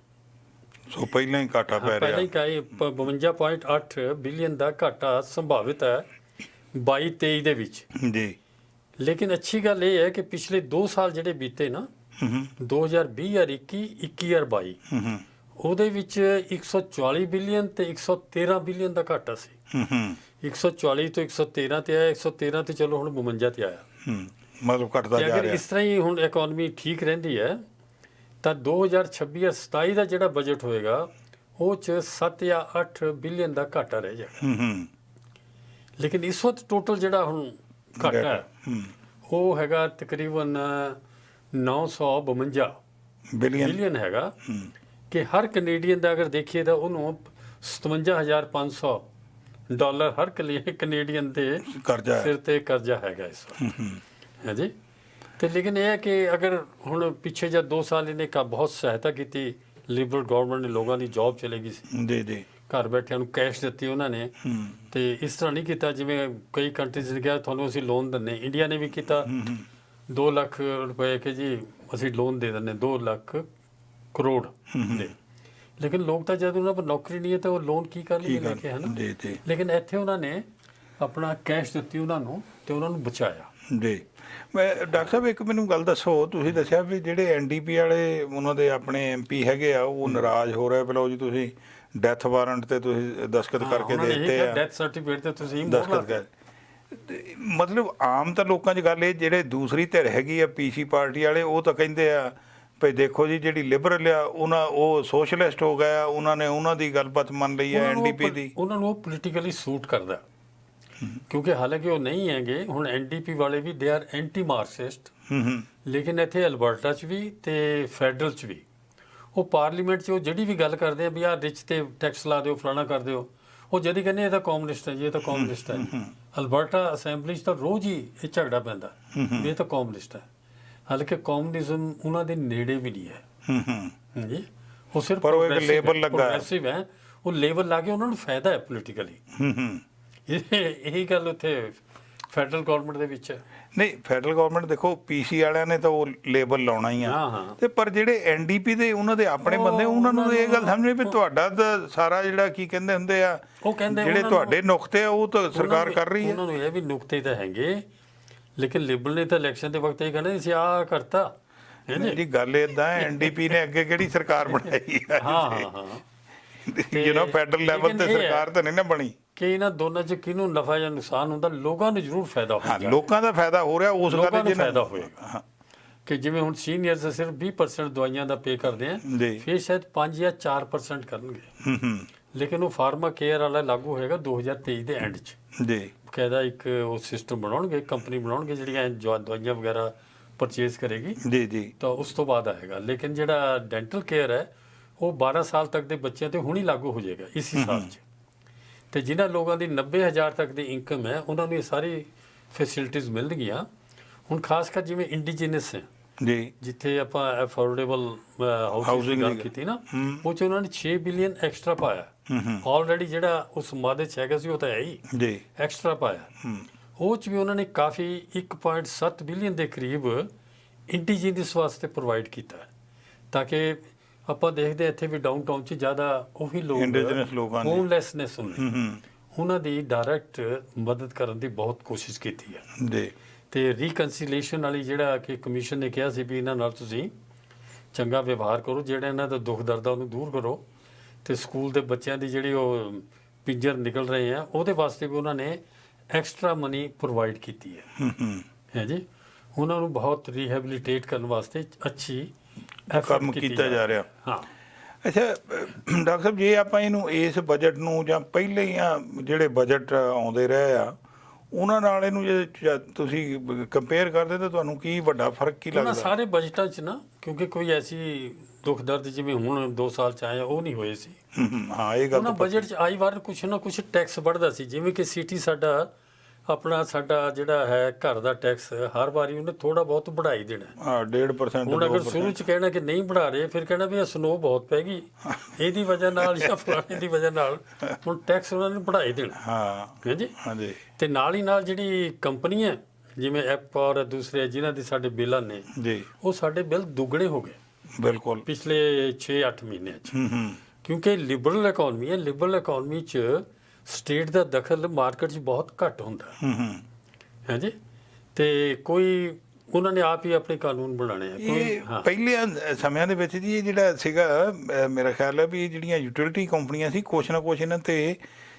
ਸੋ ਪਹਿਲਾਂ ਹੀ ਘਾਟਾ ਪੈ ਪਹਿਲਾਂ ਰਿਹਾ। ਹੀ 52.8 ਬਿਲੀਅਨ ਦਾ ਘਾਟਾ ਸੰਭਾਵਿਤ ਹੈ 22-23 ਦੇ ਵਿੱਚ। ਜੀ ਲੇਕਿਨ ਅੱਛੀ ਗੱਲ ਇਹ ਹੈ ਕਿ ਪਿਛਲੇ 2 ਸਾਲ ਜਿਹੜੇ ਬੀਤੇ ਨਾ 2020 ਜਾਂ 21 ਜਾਂ 22 ਉਹਦੇ ਵਿੱਚ 140 ਬਿਲੀਅਨ ਤੇ 113 ਬਿਲੀਅਨ ਦਾ ਘਾਟਾ ਸੀ। 140 ਤੋਂ 113 ਤੇ ਆਇਆ, 113 ਤੇ ਚਲੋ ਹੁਣ 52 ਤੇ ਆਇਆ। ਮਤਲਬ ਘਟਦਾ ਜਾ ਅਗਰ ਰਿਹਾ। ਇਸ ਤਰ੍ਹਾਂ ਹੀ ਹੁਣ ਇਕਨੋਮੀ ਠੀਕ ਰਹਿੰਦੀ ਹੈ ਤਾਂ 2026 ਜਾਂ 27 ਦਾ ਜਿਹੜਾ ਬਜਟ ਹੋਏਗਾ ਉਹ 'ਚ 7 ਜਾਂ 8 ਬਿਲੀਅਨ ਦਾ ਘਾਟਾ ਰਹਿ ਜਾਏਗਾ। ਲੇਕਿਨ ਇਸ ਵਕਤ ਟੋਟਲ ਜਿਹੜਾ ਹੁਣ ਘਾਟਾ ਹੈ ਉਹ ਹੈਗਾ ਤਕਰੀਬਨ 952 ਬਿਲੀਅਨ ਹੈਗਾ, ਕਿ ਹਰ ਕੈਨੇਡੀਅਨ ਦਾ ਅਗਰ ਦੇਖੀਏ ਤਾਂ ਉਹਨੂੰ $57,500 ਹਰ ਕੈਨੇਡੀਅਨ ਦੇ ਕਰਜ਼ਾ ਸਿਰ ਤੇ ਕਰਜ਼ਾ ਹੈਗਾ ਇਸ ਵਕਤ। ਹਾਂਜੀ ਤੇ ਲੇਕਿਨ ਇਹ ਹੈ ਕਿ ਅਗਰ ਹੁਣ ਪਿੱਛੇ ਜਦ 2 ਸਾਲ ਇਹਨੇ ਬਹੁਤ ਸਹਾਇਤਾ ਕੀਤੀ, ਲਿਬਰਲ ਗਵਰਨਮੈਂਟ ਨੇ ਲੋਕਾਂ ਦੀ ਜੌਬ ਚਲੇ ਗਈ ਸੀ, ਜੀ ਜੀ, ਘਰ ਬੈਠਿਆਂ ਨੂੰ ਕੈਸ਼ ਦਿੱਤੀ ਉਹਨਾਂ ਨੇ। ਤੇ ਇਸ ਤਰ੍ਹਾਂ ਨਹੀਂ ਕੀਤਾ ਜਿਵੇਂ ਕਈ ਕੰਟਰੀਜ਼ ਨੇ ਕਿਹਾ ਤੁਹਾਨੂੰ ਅਸੀਂ ਲੋਨ ਦਿੰਦੇ। ਇੰਡੀਆ ਨੇ ਵੀ ਕੀਤਾ 2 ਲੱਖ ਰੁਪਏ ਕਿ ਜੀ ਅਸੀਂ ਲੋਨ ਦੇ ਦਿੰਦੇ 2 ਲੱਖ ਕਰੋੜ ਦੇ। ਲੇਕਿਨ ਲੋਕ ਤਾਂ ਜਦ ਉਹਨਾਂ ਕੋਲ ਨੌਕਰੀ ਨਹੀਂ ਹੈ ਤਾਂ ਉਹ ਲੋਨ ਕੀ ਕਰਨਗੇ ਲੈ ਕੇ, ਹੈ ਨਾ। ਜੀ ਜੀ, ਲੇਕਿਨ ਇੱਥੇ ਉਹਨਾਂ ਨੇ ਆਪਣਾ ਕੈਸ਼ ਦਿੱਤੀ ਉਹਨਾਂ ਨੂੰ ਤੇ ਉਹਨਾਂ ਨੂੰ ਬਚਾਇਆ। ਜੀ ਮੈਂ ਡਾਕਟਰ ਸਾਹਿਬ ਇੱਕ ਮੈਨੂੰ ਗੱਲ ਦੱਸੋ, ਤੁਸੀਂ ਦੱਸਿਆ ਵੀ ਜਿਹੜੇ ਐਨਡੀਪੀ ਵਾਲੇ ਉਹਨਾਂ ਦੇ ਆਪਣੇ ਐਮਪੀ ਹੈਗੇ ਆ ਉਹ ਨਾਰਾਜ਼ ਹੋ ਰਹੇ, ਪਹਿਲਾਂ ਜੀ ਤੁਸੀਂ ਡੈਥ ਵਾਰੰਟ ਤੇ ਤੁਸੀਂ ਦਸਤਖਤ ਕਰਕੇ ਦੇ ਦਿੱਤੇ ਆ, ਡੈਥ ਸਰਟੀਫਿਕੇਟ ਤੇ ਤੁਸੀਂ ਦਸਤਖਤ ਕਰ। ਮਤਲਬ ਆਮ ਤਾਂ ਲੋਕਾਂ 'ਚ ਗੱਲ ਇਹ, ਜਿਹੜੇ ਦੂਸਰੀ ਧਿਰ ਹੈਗੀ ਆ ਪੀਸੀ ਪਾਰਟੀ ਵਾਲੇ, ਉਹ ਤਾਂ ਕਹਿੰਦੇ ਆ ਭਈ ਦੇਖੋ ਜੀ ਜਿਹੜੀ ਲਿਬਰਲ ਆ ਉਹ ਸੋਸ਼ਲਿਸਟ ਹੋ ਗਿਆ, ਉਹਨਾਂ ਨੇ ਉਹਨਾਂ ਦੀ ਗੱਲਬਾਤ ਮੰਨ ਲਈ ਹੈ ਐਨਡੀਪੀ ਦੀ। ਉਹਨਾਂ ਨੂੰ ਉਹ ਪੋਲੀਟੀਕਲੀ ਸੂਟ ਕਰਦਾ, ਕਿਉਂਕਿ ਹਾਲਾਂਕਿ ਉਹ ਨਹੀਂ ਹੈਗੇ ਹੁਣ ਐਨਡੀਪੀ ਵਾਲੇ ਵੀ, ਦੇ ਆਰ ਐਂਟੀ ਮਾਰਕਸਿਸਟ। ਲੇਕਿਨ ਇੱਥੇ ਅਲਬਰਟਾ 'ਚ ਵੀ ਤੇ ਫੈਡਰਲ 'ਚ ਵੀ ਉਹ ਪਾਰਲੀਮੈਂਟ 'ਚ ਉਹ ਜਿਹੜੀ ਵੀ ਗੱਲ ਕਰਦੇ ਆ ਵੀ ਆਹ ਰਿਚ ਤੇ ਟੈਕਸ ਲਾ ਦਿਓ, ਫਲਾਣਾ ਕਰ ਦਿਓ, ਉਹ ਜਦੀ ਕਹਿੰਦੇ ਇਹ ਤਾਂ ਕਮਿਊਨਿਸਟ ਹੈ ਜੀ, ਇਹ ਤਾਂ ਕਮਿਊਨਿਸਟ ਹੈ। ਅਲਬਰਟਾ ਅਸੈਂਬਲੀ 'ਚ ਤਾਂ ਰੋਜ਼ ਹੀ ਇਹ ਝਗੜਾ ਪੈਂਦਾ ਵੀ ਇਹ ਤਾਂ ਕਮਿਊਨਿਸਟ ਹੈ, ਹਾਲਾਂਕਿ ਕਮਿਊਨਿਜ਼ਮ ਉਹਨਾਂ ਦੇ ਨੇੜੇ ਵੀ ਨਹੀਂ ਹੈ ਜੀ। ਉਹ ਸਿਰਫ ਪਰ ਉਹ ਇੱਕ ਲੇਬਲ ਲੱਗਾ ਪ੍ਰੋਗਰੈਸਿਵ ਹੈ, ਉਹ ਲੇਬਲ ਲਾ ਕੇ ਉਹਨਾਂ ਨੂੰ ਫਾਇਦਾ ਹੈ ਪੋਲੀਟੀਕਲੀ। ਇਹੀ ਗੱਲ ਉੱਥੇ ਫੈਡਰਲ ਗਵਰਨਮੈਂਟ ਦੇ ਵਿੱਚ ਹੈ। ਨਹੀਂ, ਫੈਡਰਲ ਗਵਰਨਮੈਂਟ ਦੇਖੋ ਪੀਸੀ ਵਾਲਿਆਂ ਨੇ ਤਾਂ ਉਹ ਲੇਬਲ ਲਾਉਣਾ ਹੀ ਆ, ਤੇ ਪਰ ਜਿਹੜੇ ਐਨਡੀਪੀ ਦੇ ਉਹਨਾਂ ਦੇ ਆਪਣੇ ਬੰਦੇ, ਉਹਨਾਂ ਨੂੰ ਇਹ ਗੱਲ ਸਮਝਣੀ ਵੀ ਤੁਹਾਡਾ ਤਾਂ ਸਾਰਾ ਜਿਹੜਾ ਕੀ ਕਹਿੰਦੇ ਹੁੰਦੇ ਆ, ਉਹ ਕਹਿੰਦੇ ਜਿਹੜੇ ਤੁਹਾਡੇ ਨੁਕਤੇ ਆ ਉਹ ਤਾਂ ਸਰਕਾਰ ਕਰ ਰਹੀ ਹੈ। ਉਹਨਾਂ ਨੂੰ ਇਹ ਵੀ ਨੁਕਤੇ ਤਾਂ ਹੈਗੇ, ਲੇਕਿਨ ਲਿਬਰਲ ਨੇ ਤਾਂ ਇਲੈਕਸ਼ਨ ਦੇ ਵਕਤ ਇਹ ਕਹਿੰਦੇ ਸੀ ਆਹ ਕਰਤਾ ਜੀ। ਗੱਲ ਏਦਾਂ, ਐਨਡੀਪੀ ਨੇ ਅੱਗੇ ਕਿਹੜੀ ਸਰਕਾਰ ਬਣਾਈ ਹੈ? ਫੈਡਰਲ ਲੈਵਲ ਤੇ ਸਰਕਾਰ ਤਾਂ ਨਹੀਂ ਨਾ ਬਣੀ ਕਿ ਇਹਨਾਂ ਦੋਨਾਂ 'ਚ ਕਿਹਨੂੰ ਨਫਾ ਜਾਂ ਨੁਕਸਾਨ ਹੁੰਦਾ। ਲੋਕਾਂ ਨੂੰ ਜ਼ਰੂਰ ਫਾਇਦਾ ਹੋਏਗਾ। ਹਾਂ, ਲੋਕਾਂ ਦਾ ਫਾਇਦਾ ਹੋ ਰਿਹਾ ਉਸ ਗੱਲ 'ਚ ਫਾਇਦਾ ਹੋਏਗਾ ਕਿ ਜਿਵੇਂ ਹੁਣ ਸੀਨੀਅਰਸ ਸਿਰਫ 20% ਦਵਾਈਆਂ ਦਾ ਪੇ ਕਰਦੇ ਆ, ਫਿਰ ਸ਼ਾਇਦ 5 ਜਾਂ 4% ਕਰਨਗੇ। ਲੇਕਿਨ ਉਹ ਫਾਰਮਾ ਕੇਅਰ ਵਾਲਾ ਲਾਗੂ ਹੋਏਗਾ 2023 ਦੇ ਐਂਡ 'ਚ ਜੀ। ਬਕਾਇਦਾ ਇੱਕ ਉਹ ਸਿਸਟਮ ਬਣਾਉਣਗੇ, ਕੰਪਨੀ ਬਣਾਉਣਗੇ ਜਿਹੜੀਆਂ ਦਵਾਈਆਂ ਵਗੈਰਾ ਪਰਚੇਜ਼ ਕਰੇਗੀ ਜੀ ਜੀ, ਤਾਂ ਉਸ ਤੋਂ ਬਾਅਦ ਆਏਗਾ। ਲੇਕਿਨ ਜਿਹੜਾ ਡੈਂਟਲ ਕੇਅਰ ਹੈ ਉਹ 12 ਸਾਲ ਤੱਕ ਦੇ ਬੱਚਿਆਂ ਤੇ ਹੁਣ ਹੀ ਲਾਗੂ ਹੋ ਜਾਏਗਾ ਇਸੇ ਸਾਲ 'ਚ। ਤੇ ਜਿਨ੍ਹਾਂ ਲੋਕਾਂ ਦੀ 90,000 ਤੱਕ ਦੀ ਇਨਕਮ ਹੈ ਉਹਨਾਂ ਨੂੰ ਇਹ ਸਾਰੀ ਫੈਸਿਲਿਟੀਜ਼ ਮਿਲਣਗੀਆਂ। ਹੁਣ ਖਾਸ ਕਰ ਜਿਵੇਂ ਇੰਡੀਜੀਨਸ ਹੈ ਜੀ, ਜਿੱਥੇ ਆਪਾਂ ਅਫੋਰਡੇਬਲ ਹਾਊਸਿੰਗ ਗੱਲ ਕੀਤੀ ਨਾ, ਉਹ 'ਚ ਉਹਨਾਂ ਨੇ 6 ਬਿਲੀਅਨ ਐਕਸਟਰਾ ਪਾਇਆ ਆਲਰੇਡੀ। ਜਿਹੜਾ ਉਸ ਮਾਦੇ 'ਚ ਹੈਗਾ ਸੀ ਉਹ ਤਾਂ ਹੈ ਹੀ ਜੀ, ਐਕਸਟਰਾ ਪਾਇਆ। ਉਹ 'ਚ ਵੀ ਉਹਨਾਂ ਨੇ ਕਾਫੀ 1.7 ਬਿਲੀਅਨ ਦੇ ਕਰੀਬ ਇੰਡੀਜੀਨਸ ਵਾਸਤੇ ਪ੍ਰੋਵਾਈਡ ਕੀਤਾ ਤਾਂ ਕਿ ਆਪਾਂ ਦੇਖਦੇ ਇੱਥੇ ਵੀ ਡਾਊਨਟਾਊਨ 'ਚ ਜ਼ਿਆਦਾ ਉਹੀ ਲੋਕ ਹੋਮਲੈਸਨੈਸ ਹੁੰਦੇ, ਉਹਨਾਂ ਦੀ ਡਾਇਰੈਕਟ ਮਦਦ ਕਰਨ ਦੀ ਬਹੁਤ ਕੋਸ਼ਿਸ਼ ਕੀਤੀ ਹੈ ਜੀ। ਤੇ ਰੀਕਨਸੀਲੇਸ਼ਨ ਵਾਲੀ ਜਿਹੜਾ ਕਿ ਕਮਿਸ਼ਨ ਨੇ ਕਿਹਾ ਸੀ ਵੀ ਇਹਨਾਂ ਨਾਲ ਤੁਸੀਂ ਚੰਗਾ ਵਿਵਹਾਰ ਕਰੋ, ਜਿਹੜਾ ਇਹਨਾਂ ਦਾ ਦੁੱਖ ਦਰਦ ਉਹਨੂੰ ਦੂਰ ਕਰੋ, ਤੇ ਸਕੂਲ ਦੇ ਬੱਚਿਆਂ ਦੀ ਜਿਹੜੀ ਉਹ ਪਿੰਜਰ ਨਿਕਲ ਰਹੇ ਆ ਉਹਦੇ ਵਾਸਤੇ ਵੀ ਉਹਨਾਂ ਨੇ ਐਕਸਟਰਾ ਮਨੀ ਪ੍ਰੋਵਾਈਡ ਕੀਤੀ ਹੈ ਜੀ। ਉਹਨਾਂ ਨੂੰ ਬਹੁਤ ਰੀਹੈਬਿਲਿਟੇਟ ਕਰਨ ਵਾਸਤੇ ਅੱਛੀ ਕੰਮ ਕੀਤਾ ਜਾ ਰਿਹਾ। ਹਾਂ, ਅੱਛਾ ਡਾਕਟਰ ਸਾਹਿਬ, ਜੇ ਆਪਾਂ ਇਹਨੂੰ ਇਸ ਬਜਟ ਨੂੰ ਜਾਂ ਪਹਿਲੇ ਹੀ ਜਿਹੜੇ ਬਜਟ ਆਉਂਦੇ ਰਹੇ ਆ ਉਹਨਾਂ ਨਾਲ ਇਹਨੂੰ ਜੇ ਤੁਸੀਂ ਕੰਪੇਅਰ ਕਰਦੇ ਤਾਂ ਤੁਹਾਨੂੰ ਕੀ ਵੱਡਾ ਫਰਕ ਕੀ ਲੱਗਦਾ? ਸਾਰੇ ਬਜਟਾਂ 'ਚ ਨਾ, ਕਿਉਂਕਿ ਕੋਈ ਐਸੀ ਦੁੱਖ ਦਰਦ ਜਿਵੇਂ ਹੁਣ 2 ਸਾਲ 'ਚ ਆਇਆ ਉਹ ਨਹੀਂ ਹੋਏ ਸੀ। ਹਾਂ, ਇਹ ਗੱਲ ਤਾਂ ਬਜਟ 'ਚ ਆਈ ਵਾਰ ਕੁਛ ਨਾ ਕੁਛ ਟੈਕਸ ਵੱਧਦਾ ਸੀ, ਜਿਵੇਂ ਕਿ ਸਿਟੀ ਸਾਡਾ ਜਿਹੜਾ ਹੈ ਘਰ ਦਾ ਟੈਕਸ ਹਰ ਵਾਰੀ ਉਹਨੇ ਥੋੜਾ ਬਹੁਤ ਵਧਾਈ ਦੇਣਾ। 1.5%। ਹੁਣ ਅਗਰ ਸ਼ੁਰੂ 'ਚ ਕਹਿਣਾ ਕਿ ਨਹੀਂ ਵਧਾ ਰਹੇ, ਫਿਰ ਕਹਿਣਾ ਵੀ ਇਹ ਸਨੋ ਬਹੁਤ ਪੈ ਗਈ ਇਹਦੀ ਵਜ੍ਹਾ ਨਾਲ ਜਾਂ ਫਲਾਣੇ ਦੀ ਵਜ੍ਹਾ ਨਾਲ, ਹੁਣ ਟੈਕਸ ਉਹਨਾਂ ਨੇ ਵਧਾਈ ਦੇਣਾ। ਹਾਂ ਜੀ, ਹਾਂਜੀ। ਤੇ ਨਾਲ ਹੀ ਨਾਲ ਜਿਹੜੀ ਕੰਪਨੀ ਹੈ ਜਿਵੇਂ ਐਪ ਔਰ ਦੂਸਰੇ ਜਿਨ੍ਹਾਂ ਦੇ ਸਾਡੇ ਬਿੱਲ ਨੇ ਜੀ, ਉਹ ਸਾਡੇ ਬਿੱਲ ਦੁੱਗਣੇ ਹੋ ਗਏ ਬਿਲਕੁਲ ਪਿਛਲੇ 6-8 ਮਹੀਨਿਆਂ 'ਚ, ਕਿਉਂਕਿ ਲਿਬਰਲ ਇਕਨੋਮੀ ਹੈ। ਲਿਬਰਲ ਇਕਨੋਮੀ 'ਚ ਸਟੇਟ ਦਾ ਦਖਲ ਮਾਰਕੀਟ 'ਚ ਬਹੁਤ ਘੱਟ ਹੁੰਦਾ ਹੈ ਜੀ, ਤੇ ਕੋਈ ਉਹਨਾਂ ਨੇ ਆਪ ਹੀ ਆਪਣੇ ਕਾਨੂੰਨ ਬਣਾਉਣੇ ਆ। ਪਹਿਲੇ ਸਮਿਆਂ ਦੇ ਵਿੱਚ ਜੀ ਇਹ ਜਿਹੜਾ ਸੀਗਾ, ਮੇਰਾ ਖਿਆਲ ਹੈ ਵੀ ਜਿਹੜੀਆਂ ਯੂਟਿਲਿਟੀ ਕੰਪਨੀਆਂ ਸੀ ਕੁਛ ਨਾ ਕੁਛ ਇਹਨਾਂ ਤੇ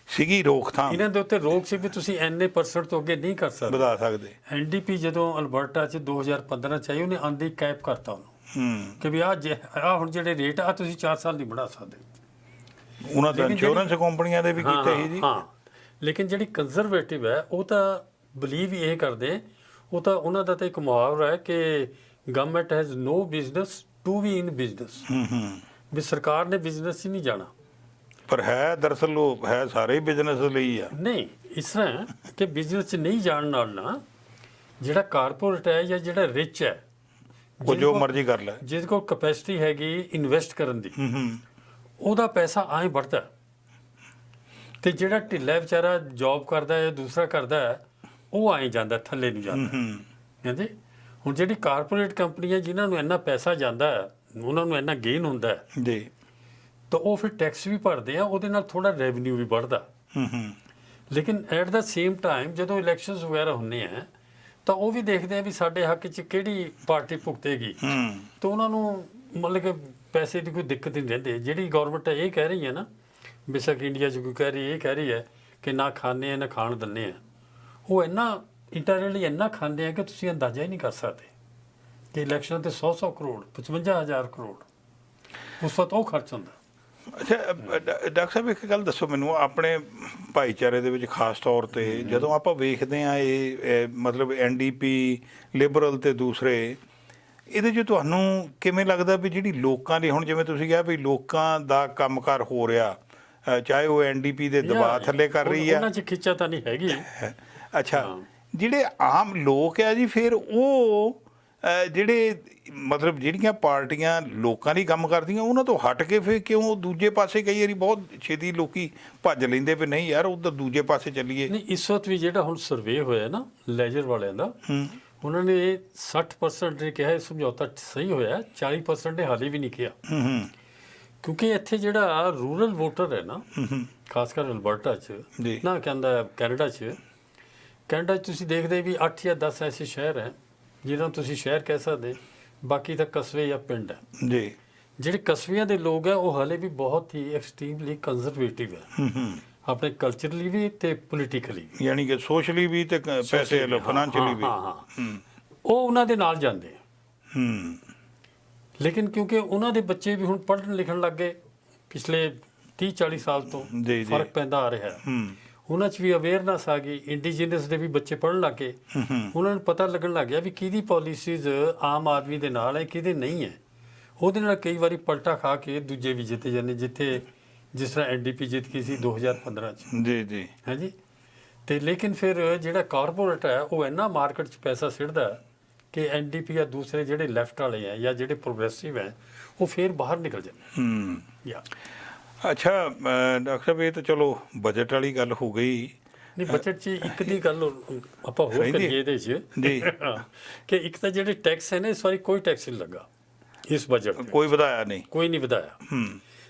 ਸੀਗੀ ਰੋਕਥਾਮ, ਇਹਨਾਂ ਦੇ ਉੱਤੇ ਰੋਕ ਸੀ ਵੀ ਤੁਸੀਂ ਇੰਨੇ % ਤੋਂ ਅੱਗੇ ਨਹੀਂ ਕਰ ਸਕਦੇ, ਵਧਾ ਸਕਦੇ। ਐਨਡੀਪੀ ਜਦੋਂ ਅਲਬਰਟਾ 'ਚ 2015 'ਚ ਆਈ, ਉਹਨੇ ਆਂਦੀ ਕੈਪ ਕਰਤਾ ਉਹਨੂੰ ਕਿ ਵੀ ਆਹ ਹੁਣ ਜਿਹੜੇ ਰੇਟ ਆ ਤੁਸੀਂ 4 ਸਾਲ ਨਹੀਂ ਵਧਾ ਸਕਦੇ। ਉਹਨਾਂ ਦਾ ਇੰਸ਼ੋਰੈਂਸ ਕੰਪਨੀਆਂ ਦੇ ਵੀ ਕੀਤੇ ਸੀ ਜੀ। ਹਾਂ, ਲੇਕਿਨ ਜਿਹੜੀ ਕੰਜ਼ਰਵੇਟਿਵ ਹੈ ਉਹ ਤਾਂ ਬਲੀਵ ਇਹ ਕਰਦੇ, ਉਹ ਤਾਂ ਉਹਨਾਂ ਦਾ ਤਾਂ ਇੱਕ ਮੁਹਾਵਰਾ ਹੈ ਕਿ government has no business to be in business, ਵੀ ਸਰਕਾਰ ਨੇ ਬਿਜ਼ਨਸ ਹੀ ਨਹੀਂ ਜਾਣਾ। ਪਰ ਹੈ ਦਰਅਸਲ ਉਹ ਹੈ ਸਾਰੇ ਹੀ ਬਿਜ਼ਨਸ ਲਈ ਆ। ਨਹੀਂ, ਇਸ ਤਰ੍ਹਾਂ ਕਿ ਬਿਜ਼ਨਸ 'ਚ ਨਹੀਂ ਜਾਣ ਨਾਲ ਨਾ ਜਿਹੜਾ ਕਾਰਪੋਰੇਟ ਹੈ ਜਾਂ ਜਿਹੜਾ ਰਿਚ ਹੈ ਉਹ ਜੋ ਮਰਜ਼ੀ ਕਰ ਲੈ, ਜਿਹਦੇ ਕੋਲ ਕੈਪੈਸਿਟੀ ਹੈਗੀ ਇਨਵੈਸਟ ਕਰਨ ਦੀ, ਉਹਦਾ ਪੈਸਾ ਆਏ ਵੱਧਦਾ, ਤੇ ਜਿਹੜਾ ਢਿੱਲਾ ਵਿਚਾਰਾ ਜੌਬ ਕਰਦਾ ਹੈ ਦੂਸਰਾ ਕਰਦਾ ਹੈ ਉਹ ਆਏ ਜਾਂਦਾ, ਥੱਲੇ ਨੂੰ ਜਾਂਦਾ ਹਾਂਜੀ। ਹੁਣ ਜਿਹੜੀ ਕਾਰਪੋਰੇਟ ਕੰਪਨੀਆਂ ਜਿਨ੍ਹਾਂ ਨੂੰ ਇੰਨਾ ਪੈਸਾ ਜਾਂਦਾ ਹੈ, ਉਹਨਾਂ ਨੂੰ ਇੰਨਾ ਗੇਨ ਹੁੰਦਾ ਹੈ ਜੀ, ਤਾਂ ਉਹ ਫਿਰ ਟੈਕਸ ਵੀ ਭਰਦੇ ਆ, ਉਹਦੇ ਨਾਲ ਥੋੜਾ ਰੈਵਨਿਊ ਵੀ ਵੱਧਦਾ। ਲੇਕਿਨ ਐਟ ਦਾ ਸੇਮ ਟਾਈਮ ਜਦੋਂ ਇਲੈਕਸ਼ਨਸ ਵਗੈਰਾ ਹੁੰਦੇ ਆ ਤਾਂ ਉਹ ਵੀ ਦੇਖਦੇ ਆ ਵੀ ਸਾਡੇ ਹੱਕ 'ਚ ਕਿਹੜੀ ਪਾਰਟੀ ਭੁਗਤੇਗੀ, ਤਾਂ ਉਹਨਾਂ ਨੂੰ ਮਤਲਬ ਕਿ ਪੈਸੇ ਦੀ ਕੋਈ ਦਿੱਕਤ ਨਹੀਂ ਰਹਿੰਦੀ। ਜਿਹੜੀ ਗਵਰਨਮੈਂਟ ਇਹ ਕਹਿ ਰਹੀ ਹੈ ਨਾ, ਬੇਸ਼ੱਕ ਇੰਡੀਆ 'ਚ ਕੋਈ ਕਹਿ ਰਹੀ ਹੈ ਕਿ ਨਾ ਖਾਂਦੇ ਆ ਨਾ ਖਾਣ ਦਿੰਦੇ ਆ, ਉਹ ਇੰਨਾ ਇੰਟਰਨਲੀ ਇੰਨਾ ਖਾਂਦੇ ਆ ਕਿ ਤੁਸੀਂ ਅੰਦਾਜ਼ਾ ਹੀ ਨਹੀਂ ਕਰ ਸਕਦੇ ਕਿ ਇਲੈਕਸ਼ਨ ਤੇ 100 ਕਰੋੜ 55,000 ਕਰੋੜ ਉਸ ਵਕਤ ਉਹ ਖਰਚ ਹੁੰਦਾ। ਅੱਛਾ ਡਾਕਟਰ ਸਾਹਿਬ, ਇੱਕ ਗੱਲ ਦੱਸੋ ਮੈਨੂੰ, ਆਪਣੇ ਭਾਈਚਾਰੇ ਦੇ ਵਿੱਚ ਖਾਸ ਤੌਰ 'ਤੇ ਜਦੋਂ ਆਪਾਂ ਵੇਖਦੇ ਹਾਂ ਇਹ ਮਤਲਬ ਐਨਡੀਪੀ ਲਿਬਰਲ ਤੇ ਦੂਸਰੇ, ਇਹਦੇ 'ਚ ਤੁਹਾਨੂੰ ਕਿਵੇਂ ਲੱਗਦਾ ਵੀ ਜਿਹੜੀ ਲੋਕਾਂ ਦੀ ਹੁਣ ਜਿਵੇਂ ਤੁਸੀਂ ਕਿਹਾ ਵੀ ਲੋਕਾਂ ਦਾ ਕੰਮਕਾਰ ਹੋ ਰਿਹਾ, ਚਾਹੇ ਉਹ ਐਨਡੀਪੀ ਦੇ ਦਬਾਅ ਥੱਲੇ ਕਰ ਰਹੀ ਆ, ਉਹਨਾਂ 'ਚ ਖਿੱਚਾ ਤਾਂ ਨਹੀਂ ਹੈਗੀ। ਅੱਛਾ, ਜਿਹੜੇ ਆਮ ਲੋਕ ਆ ਜੀ ਫਿਰ ਉਹ ਜਿਹੜੇ ਮਤਲਬ ਜਿਹੜੀਆਂ ਪਾਰਟੀਆਂ ਲੋਕਾਂ ਲਈ ਕੰਮ ਕਰਦੀਆਂ ਉਹਨਾਂ ਤੋਂ ਹਟ ਕੇ ਫਿਰ ਕਿਉਂ ਦੂਜੇ ਪਾਸੇ ਕਈ ਵਾਰੀ ਬਹੁਤ ਛੇਤੀ ਲੋਕੀ ਭੱਜ ਲੈਂਦੇ ਵੀ ਨਹੀਂ ਯਾਰ ਉੱਧਰ ਦੂਜੇ ਪਾਸੇ ਚੱਲੀਏ? ਨਹੀਂ, ਇਸ ਵਕਤ ਵੀ ਜਿਹੜਾ ਹੁਣ ਸਰਵੇ ਹੋਇਆ ਨਾ ਲੈਜਰ ਵਾਲਿਆਂ ਦਾ, ਉਹਨਾਂ ਨੇ 60% ਨੇ ਕਿਹਾ ਇਹ ਸਮਝੌਤਾ ਸਹੀ ਹੋਇਆ, 40% ਨੇ ਹਾਲੇ ਵੀ ਨਹੀਂ ਕਿਹਾ। ਕਿਉਂਕਿ ਇੱਥੇ ਜਿਹੜਾ ਰੂਰਲ ਵੋਟਰ ਹੈ ਨਾ, ਖਾਸ ਕਰ ਅਲਬਰਟਾ 'ਚ ਨਾ, ਕਹਿੰਦਾ ਕੈਨੇਡਾ 'ਚ ਤੁਸੀਂ ਦੇਖਦੇ ਵੀ 8 ਜਾਂ 10 ਐਸੇ ਸ਼ਹਿਰ ਹੈ ਜਿਹਨਾਂ ਨੂੰ ਤੁਸੀਂ ਸ਼ਹਿਰ ਕਹਿ ਸਕਦੇ, ਬਾਕੀ ਤਾਂ ਕਸਬੇ ਜਾਂ ਪਿੰਡ ਹੈ ਜੀ। ਜਿਹੜੇ ਕਸਬਿਆਂ ਦੇ ਲੋਕ ਹੈ ਉਹ ਹਾਲੇ ਵੀ ਬਹੁਤ ਹੀ ਐਕਸਟ੍ਰੀਮਲੀ ਕੰਜ਼ਰਵੇਟਿਵ ਹੈ, ਆਪਣੇ ਕਲਚਰਲੀ ਵੀ ਤੇ ਪੋਲੀਟੀਕਲੀ ਵੀ, ਯਾਨੀ ਕਿ ਸੋਸ਼ਲੀ ਵੀ ਤੇ ਪੈਸੇ ਫਾਈਨੈਂਸ਼ੀਅਲੀ ਵੀ। ਉਹ ਉਹਨਾਂ ਦੇ ਨਾਲ ਜਾਂਦੇ ਆ। ਲੇਕਿਨ ਕਿਉਂਕਿ ਉਹਨਾਂ ਦੇ ਬੱਚੇ ਵੀ ਹੁਣ ਪੜ੍ਹਨ ਲਿਖਣ ਲੱਗ ਗਏ, ਪਿਛਲੇ 30-40 ਸਾਲ ਤੋਂ ਫਰਕ ਪੈਂਦਾ ਆ ਰਿਹਾ ਹੈ। ਉਹਨਾਂ 'ਚ ਵੀ ਅਵੇਅਰਨੈਸ ਆ ਗਈ, ਇੰਡੀਜੀਨਸ ਦੇ ਵੀ ਬੱਚੇ ਪੜ੍ਹਨ ਲੱਗ ਗਏ, ਉਹਨਾਂ ਨੂੰ ਪਤਾ ਲੱਗਣ ਲੱਗ ਗਿਆ ਵੀ ਕਿਹਦੀ ਪਾਲਿਸੀਜ਼ ਆਮ ਆਦਮੀ ਦੇ ਨਾਲ ਹੈ, ਕਿਹਦੇ ਨਹੀਂ ਹੈ। ਉਹਦੇ ਨਾਲ ਕਈ ਵਾਰੀ ਪਲਟਾ ਖਾ ਕੇ ਦੂਜੇ ਵੀ ਜਿੱਤੇ ਜਾਂਦੇ, ਜਿੱਥੇ ਜਿਸ ਤਰ੍ਹਾਂ ਐਨਡੀਪੀ ਜਿੱਤ ਗਈ ਸੀ 2015 'ਚ ਜੀ ਹੈ ਜੀ। ਤੇ ਲੇਕਿਨ ਫਿਰ ਜਿਹੜਾ ਕਾਰਪੋਰੇਟ ਹੈ ਉਹ ਇੰਨਾ ਮਾਰਕੀਟ 'ਚ ਪੈਸਾ ਸਿੱਟਦਾ ਕਿ ਐਨਡੀਪੀ ਜਾਂ ਦੂਸਰੇ ਜਿਹੜੇ ਲੈਫਟ ਵਾਲੇ ਹੈ ਜਾਂ ਜਿਹੜੇ ਪ੍ਰੋਗਰੈਸਿਵ ਹੈ ਉਹ ਫਿਰ ਬਾਹਰ ਨਿਕਲ ਜਾਂਦੇ। ਅੱਛਾ ਡਾਕਟਰ ਸਾਹਿਬ, ਇਹ ਤਾਂ ਚਲੋ ਬਜਟ ਵਾਲੀ ਗੱਲ ਹੋ ਗਈ। ਨਹੀਂ, ਬਜਟ 'ਚ ਇੱਕ ਦੀ ਗੱਲ ਆਪਾਂ ਹੋਰ ਕਰੀਏ ਇਹਦੇ 'ਚ ਜੀ, ਕਿ ਇੱਕ ਤਾਂ ਜਿਹੜੇ ਟੈਕਸ ਹੈ ਨਾ, ਇਸ ਵਾਰੀ ਕੋਈ ਟੈਕਸ ਨਹੀਂ ਲੱਗਾ ਇਸ ਬਜਟ 'ਚ, ਕੋਈ ਵਧਾਇਆ ਨਹੀਂ, ਕੋਈ ਨਹੀਂ ਵਧਾਇਆ।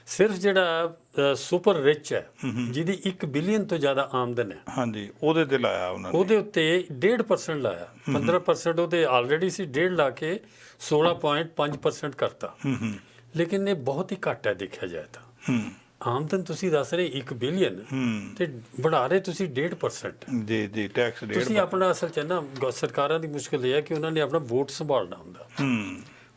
ਸਿਰਫ ਜਿਹੜਾ ਸੁਪਰ ਰਿਚ ਹੈ ਜਿਹਦੀ 1 ਬਿਲੀਅਨ ਤੋਂ ਜ਼ਿਆਦਾ ਆਮਦਨ ਹੈ, ਹਾਂਜੀ, ਉਹਦੇ ਤੇ ਲਾਇਆ ਉਹਨਾਂ ਨੇ, ਉਹਦੇ ਉੱਤੇ 1.5% ਲਾਇਆ। 15% ਉਹਦੇ ਆਲਰੇਡੀ ਸੀ, 1.5 ਲਾ ਕੇ 16.5% ਕਰਤਾ। ਲੇਕਿਨ ਇਹ ਬਹੁਤ ਹੀ ਘੱਟ ਹੈ ਦੇਖਿਆ ਜਾਏ ਤਾਂ। ਆਮਦਨ ਤੁਸੀਂ ਦੱਸ ਰਹੇ 1 ਬਿਲੀਅਨ ਤੇ ਬਣਾ ਰਹੇ ਤੁਸੀਂ 1.5%। ਜੀ ਟੈਕਸ 1.5%। ਤੁਸੀਂ ਆਪਣਾ ਅਸਲ 'ਚ ਨਾ ਸਰਕਾਰਾਂ ਦੀ ਮੁਸ਼ਕਿਲ ਇਹ ਹੈ ਕਿ ਉਹਨਾਂ ਨੇ ਆਪਣਾ ਵੋਟ ਸੰਭਾਲਣਾ ਹੁੰਦਾ,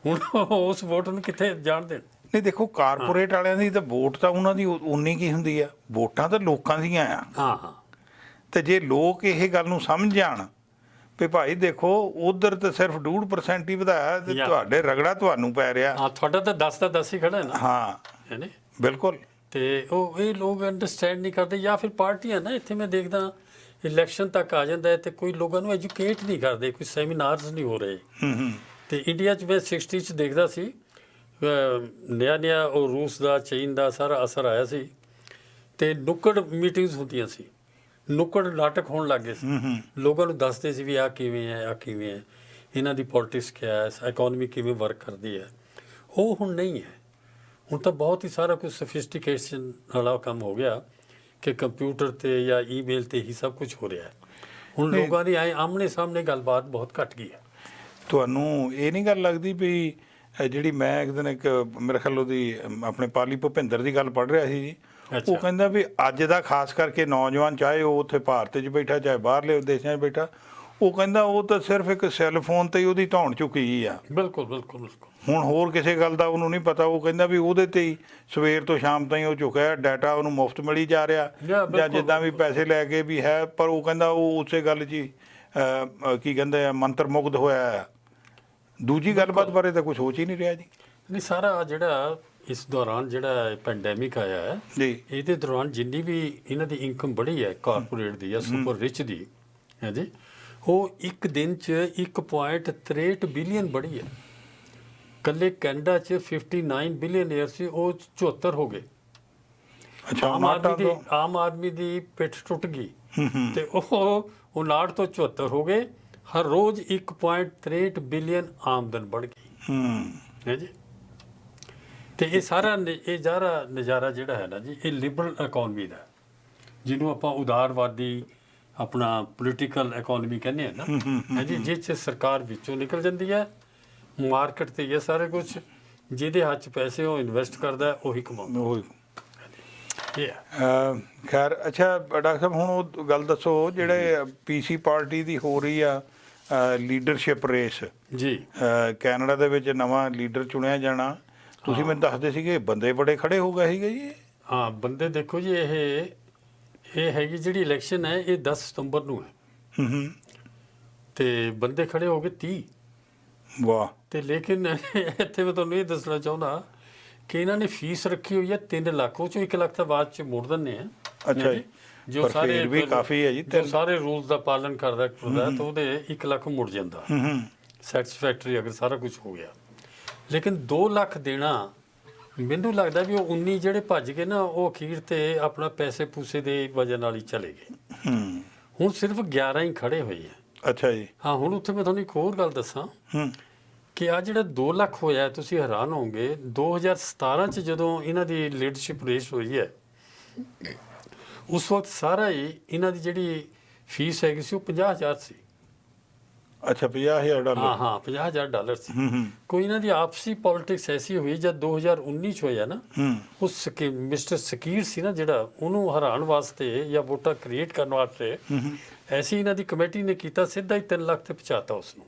ਹੁਣ ਉਸ ਵੋਟ ਨੂੰ ਕਿੱਥੇ ਜਾਣ ਦੇਣ। ਨਹੀਂ ਦੇਖੋ, ਕਾਰਪੋਰੇਟ ਵਾਲਿਆਂ ਦੀ ਤਾਂ ਵੋਟ ਤਾਂ ਉਹਨਾਂ ਦੀ ਉਨੀ ਕੀ ਹੁੰਦੀ ਆ, ਵੋਟਾਂ ਤਾਂ ਲੋਕਾਂ ਦੀਆਂ ਆ। ਤੇ ਜੇ ਲੋਕ ਇਹ ਗੱਲ ਨੂੰ ਸਮਝ ਜਾਣ ਵੀ ਭਾਈ ਦੇਖੋ ਉਧਰ ਤਾਂ ਸਿਰਫ 1.5% ਹੀ ਵਧਾਇਆ ਤੇ ਤੁਹਾਡੇ ਰਗੜਾ ਤੁਹਾਨੂੰ ਪੈ ਰਿਹਾ, ਤੁਹਾਡਾ ਤਾਂ 10 ਦਾ 10 ਹੀ ਖੜਾ ਹੈ ਨਾ। ਹਾਂ ਬਿਲਕੁਲ। ਤੇ ਉਹ ਇਹ ਲੋਕ ਅੰਡਰਸਟੈਂਡ ਨਹੀਂ ਕਰਦੇ, ਜਾਂ ਫਿਰ ਪਾਰਟੀਆਂ ਨਾ, ਇੱਥੇ ਮੈਂ ਦੇਖਦਾ ਇਲੈਕਸ਼ਨ ਤੱਕ ਆ ਜਾਂਦਾ ਹੈ ਤੇ ਕੋਈ ਲੋਕਾਂ ਨੂੰ ਐਜੂਕੇਟ ਨਹੀਂ ਕਰਦੇ, ਕੋਈ ਸੈਮੀਨਾਰਸ ਨਹੀਂ ਹੋ ਰਹੇ। ਤੇ ਇੰਡੀਆ 'ਚ ਮੈਂ 60 'ਚ ਦੇਖਦਾ ਸੀ, ਨਿਆ ਉਹ ਰੂਸ ਦਾ, ਚੀਨ ਦਾ ਸਾਰਾ ਅਸਰ ਆਇਆ ਸੀ ਤੇ ਨੁੱਕੜ ਮੀਟਿੰਗਸ ਹੁੰਦੀਆਂ ਸੀ, ਨੁੱਕੜ ਨਾਟਕ ਹੋਣ ਲੱਗ ਗਏ ਸੀ। ਲੋਕਾਂ ਨੂੰ ਦੱਸਦੇ ਸੀ ਵੀ ਆਹ ਕਿਵੇਂ ਹੈ, ਆਹ ਕਿਵੇਂ ਹੈ, ਇਹਨਾਂ ਦੀ ਪੋਲਿਟਿਕਸ ਕਿਆ ਹੈ, ਇਕਨੋਮੀ ਕਿਵੇਂ ਵਰਕ ਕਰਦੀ ਹੈ। ਉਹ ਹੁਣ ਨਹੀਂ ਹੈ। ਹੁਣ ਤਾਂ ਬਹੁਤ ਹੀ ਸਾਰਾ ਕੁਝ ਸਫਿਸਟੀਕੇਸ਼ਨ ਵਾਲਾ ਕੰਮ ਹੋ ਗਿਆ ਕਿ ਕੰਪਿਊਟਰ 'ਤੇ ਜਾਂ ਈਮੇਲ 'ਤੇ ਹੀ ਸਭ ਕੁਝ ਹੋ ਰਿਹਾ ਹੈ। ਹੁਣ ਲੋਕਾਂ ਦੀ ਆਮਣੇ ਸਾਹਮਣੇ ਗੱਲਬਾਤ ਬਹੁਤ ਘੱਟ ਗਈ ਹੈ। ਤੁਹਾਨੂੰ ਇਹ ਨਹੀਂ ਗੱਲ ਲੱਗਦੀ ਵੀ ਜਿਹੜੀ ਮੈਂ ਇੱਕ ਦਿਨ ਮੇਰੇ ਖਿਆਲ ਉਹਦੀ ਆਪਣੇ ਪਾਲੀ ਭੁਪਿੰਦਰ ਦੀ ਗੱਲ ਪੜ੍ਹ ਰਿਹਾ ਸੀ ਜੀ, ਉਹ ਕਹਿੰਦਾ ਵੀ ਅੱਜ ਦਾ ਖਾਸ ਕਰਕੇ ਨੌਜਵਾਨ, ਚਾਹੇ ਉਹ ਉੱਥੇ ਭਾਰਤ 'ਚ ਬੈਠਾ ਚਾਹੇ ਬਾਹਰਲੇ ਦੇਸ਼ਾਂ 'ਚ ਬੈਠਾ, ਉਹ ਕਹਿੰਦਾ ਉਹ ਤਾਂ ਸਿਰਫ ਇੱਕ ਸੈੱਲ ਫੋਨ 'ਤੇ ਹੀ ਉਹਦੀ ਧੌਣ ਚੁੱਕੀ ਆ। ਬਿਲਕੁਲ ਬਿਲਕੁਲ ਬਿਲਕੁਲ। ਹੁਣ ਹੋਰ ਕਿਸੇ ਗੱਲ ਦਾ ਉਹਨੂੰ ਨਹੀਂ ਪਤਾ। ਉਹ ਕਹਿੰਦਾ ਵੀ ਉਹਦੇ 'ਤੇ ਹੀ ਸਵੇਰ ਤੋਂ ਸ਼ਾਮ ਤਾਈਂ ਉਹ ਚੁੱਕਿਆ ਡਾਟਾ, ਉਹਨੂੰ ਮੁਫਤ ਮਿਲੀ ਜਾ ਰਿਹਾ ਜਾਂ ਜਿੱਦਾਂ ਵੀ ਪੈਸੇ ਲੈ ਕੇ ਵੀ ਹੈ। ਪਰ ਉਹ ਕਹਿੰਦਾ ਉਹ ਉਸੇ ਗੱਲ 'ਚ ਹੀ ਕੀ ਕਹਿੰਦੇ ਆ, ਮੰਤਰ ਮੁਗਧ ਹੋਇਆ। ਦੂਜੀ ਗੱਲਬਾਤ ਬਾਰੇ ਤਾਂ ਕੁਝ ਸੋਚ ਹੀ ਨਹੀਂ ਰਿਹਾ ਜੀ। ਨਹੀਂ, ਸਾਰਾ ਜਿਹੜਾ ਇਸ ਦੌਰਾਨ ਜਿਹੜਾ ਪੈਂਡੈਮਿਕ ਆਇਆ ਹੈ ਜੀ, ਇਹਦੇ ਦੌਰਾਨ ਜਿੰਨੀ ਵੀ ਇਹਨਾਂ ਦੀ ਇਨਕਮ ਬੜੀ ਹੈ ਕਾਰਪੋਰੇਟ ਦੀ ਜਾਂ ਸੁਪਰ ਰਿਚ ਦੀ ਹੈ ਜੀ, ਉਹ ਇੱਕ ਦਿਨ 'ਚ 1.63 ਬਿਲੀਅਨ ਬੜੀ ਹੈ। ਕੱਲੇ ਕੈਨੇਡਾ 'ਚ 59 ਬਿਲੀਅਨ ਸੀ, ਉਹ 74 ਹੋ ਗਏ। ਆਮ ਆਦਮੀ ਦੀ ਪਿੱਠ ਟੁੱਟ ਗਈ ਤੇ ਉਹ 59 ਤੋਂ 74 ਹੋ ਗਏ। ਹਰ ਰੋਜ਼ 1.63 ਬਿਲੀਅਨ ਆਮਦਨ बढ़ ਗਈ ਹੈ ਜੀ। ਤੇ ਇਹ ਸਾਰਾ ਨਜ਼ਾਰਾ ਜਿਹੜਾ ਹੈ ਨਾ ਜੀ, ਇਹ ਲਿਬਰਲ ਇਕਨੋਮੀ ਦਾ, ਜਿਹਨੂੰ ਆਪਾਂ ਉਦਾਰਵਾਦੀ ਆਪਣਾ ਪੋਲੀਟੀਕਲ ਇਕਨੋਮੀ ਕਹਿੰਦੇ ਆ ਨਾ ਹੈ ਜੀ, ਜਿਸ 'ਚ ਸਰਕਾਰ ਵਿੱਚੋਂ ਨਿਕਲ ਜਾਂਦੀ ਹੈ, ਮਾਰਕੀਟ ਤੇ ਇਹ ਸਾਰੇ ਕੁਝ, ਜਿਹਦੇ ਹੱਥ 'ਚ ਪੈਸੇ ਉਹ ਇਨਵੈਸਟ ਕਰਦਾ ਉਹੀ ਕਮਾਉਂਦਾ। ਖੈਰ, ਅੱਛਾ ਡਾਕਟਰ ਸਾਹਿਬ, ਹੁਣ ਉਹ ਗੱਲ ਦੱਸੋ ਜਿਹੜੇ ਪੀਸੀ ਪਾਰਟੀ ਦੀ ਹੋ ਰਹੀ ਆ ਲੀਡਰਸ਼ਿਪ ਰੇਸ ਜੀ, ਕੈਨੇਡਾ ਦੇ ਵਿੱਚ ਨਵਾਂ ਲੀਡਰ ਚੁਣਿਆ ਜਾਣਾ। ਤੁਸੀਂ ਮੈਨੂੰ ਦੱਸਦੇ ਸੀਗੇ ਬੰਦੇ ਬੜੇ ਖੜੇ ਹੋ ਗਏ ਸੀਗੇ ਜੀ। ਹਾਂ, ਬੰਦੇ ਦੇਖੋ ਜੀ, ਇਹ ਹੈਗੀ ਜਿਹੜੀ ਇਲੈਕਸ਼ਨ ਹੈ ਇਹ 10 ਸਤੰਬਰ ਨੂੰ ਹੈ ਤੇ ਬੰਦੇ ਖੜੇ ਹੋ ਗਏ 30। ਵਾਹ। ਤੇ ਲੇਕਿਨ ਇੱਥੇ ਮੈਂ ਤੁਹਾਨੂੰ ਇਹ ਦੱਸਣਾ ਚਾਹੁੰਦਾ ਕਿ ਇਹਨਾਂ ਨੇ ਫੀਸ ਰੱਖੀ ਹੋਈ ਹੈ 3 ਲੱਖ, ਉਹ ਚੋਂ 1 ਲੱਖ ਤਾਂ ਬਾਅਦ ਚ ਮੋੜ ਦਿੰਦੇ ਆ। ਅੱਛਾ ਜੀ, ਜੋ ਪਰ ਸਾਰੇ ਫਿਰ ਵੀ ਕਾਫੀ ਹੈ ਜੀ, ਜੋ ਸਾਰੇ ਰੂਲਸ ਦਾ ਪਾਲਨ ਕਰਦਾ ਤਾਂ ਉਹਦੇ 1 ਲੱਖ ਮੁੜ ਜਾਂਦਾ ਸੈਟੀਸਫੈਕਟਰੀ, ਅਗਰ ਸਾਰਾ ਕੁਝ ਹੋ ਗਿਆ। ਲੇਕਿਨ 2 ਲੱਖ ਦੇਣਾ, ਮੈਨੂੰ ਲੱਗਦਾ ਵੀ ਉਹ 19 ਜਿਹੜੇ ਭੱਜ ਗਏ ਨਾ, ਉਹ ਅਖੀਰ ਤੇ ਆਪਣਾ ਪੈਸੇ ਪੂਸੇ ਦੇ ਵਜ੍ਹਾ ਨਾਲ ਹੀ ਚਲੇ ਗਏ। ਹੁਣ ਸਿਰਫ 11 ਹੀ ਖੜੇ ਹੋਏ ਆ। ਅੱਛਾ ਜੀ। ਹਾਂ, ਹੁਣ ਉੱਥੇ ਮੈਂ ਤੁਹਾਨੂੰ ਇੱਕ ਹੋਰ ਗੱਲ ਦੱਸਾਂ ਕਿ ਆ ਜਿਹੜਾ 2 ਲੱਖ ਹੋਇਆ, ਤੁਸੀਂ ਹੈਰਾਨ ਹੋਵੋਗੇ 2017 ਚ ਜਦੋਂ ਇਹਨਾਂ ਦੀ ਲੀਡਰਸ਼ਿਪ ਰੇਸ ਹੋਈ ਹੈ, ਉਸ ਵਕਤ ਸਾਰਾ ਹੀ ਇਹਨਾਂ ਦੀ ਜਿਹੜੀ ਫੀਸ ਹੈਗੀ ਸੀ ਉਹ 50,000 ਸੀ। ਅੱਛਾ, $50,000। ਹਾਂ, $50,000 ਸੀ। ਕੋਈ ਇਹਨਾਂ ਦੀ ਆਪਸੀ ਪੋਲਿਟਿਕਸ ਐਸੀ ਹੋਈ ਜਦ 2019 ਚ ਹੋਇਆ ਨਾ, ਉਸ ਮਿਸਟਰ ਸਕੀਰ ਸੀ ਨਾ ਜਿਹੜਾ, ਉਹਨੂੰ ਹਰਾਉਣ ਵਾਸਤੇ ਜਾਂ ਵੋਟਾਂ ਕ੍ਰੀਏਟ ਕਰਨ ਵਾਸਤੇ ਐਸੀ ਇਹਨਾਂ ਦੀ ਕਮੇਟੀ ਨੇ ਕੀਤਾ, ਸਿੱਧਾ ਹੀ 3 ਲੱਖ ਤੇ ਪਹੁੰਚਾਤਾ ਉਸ ਨੂੰ।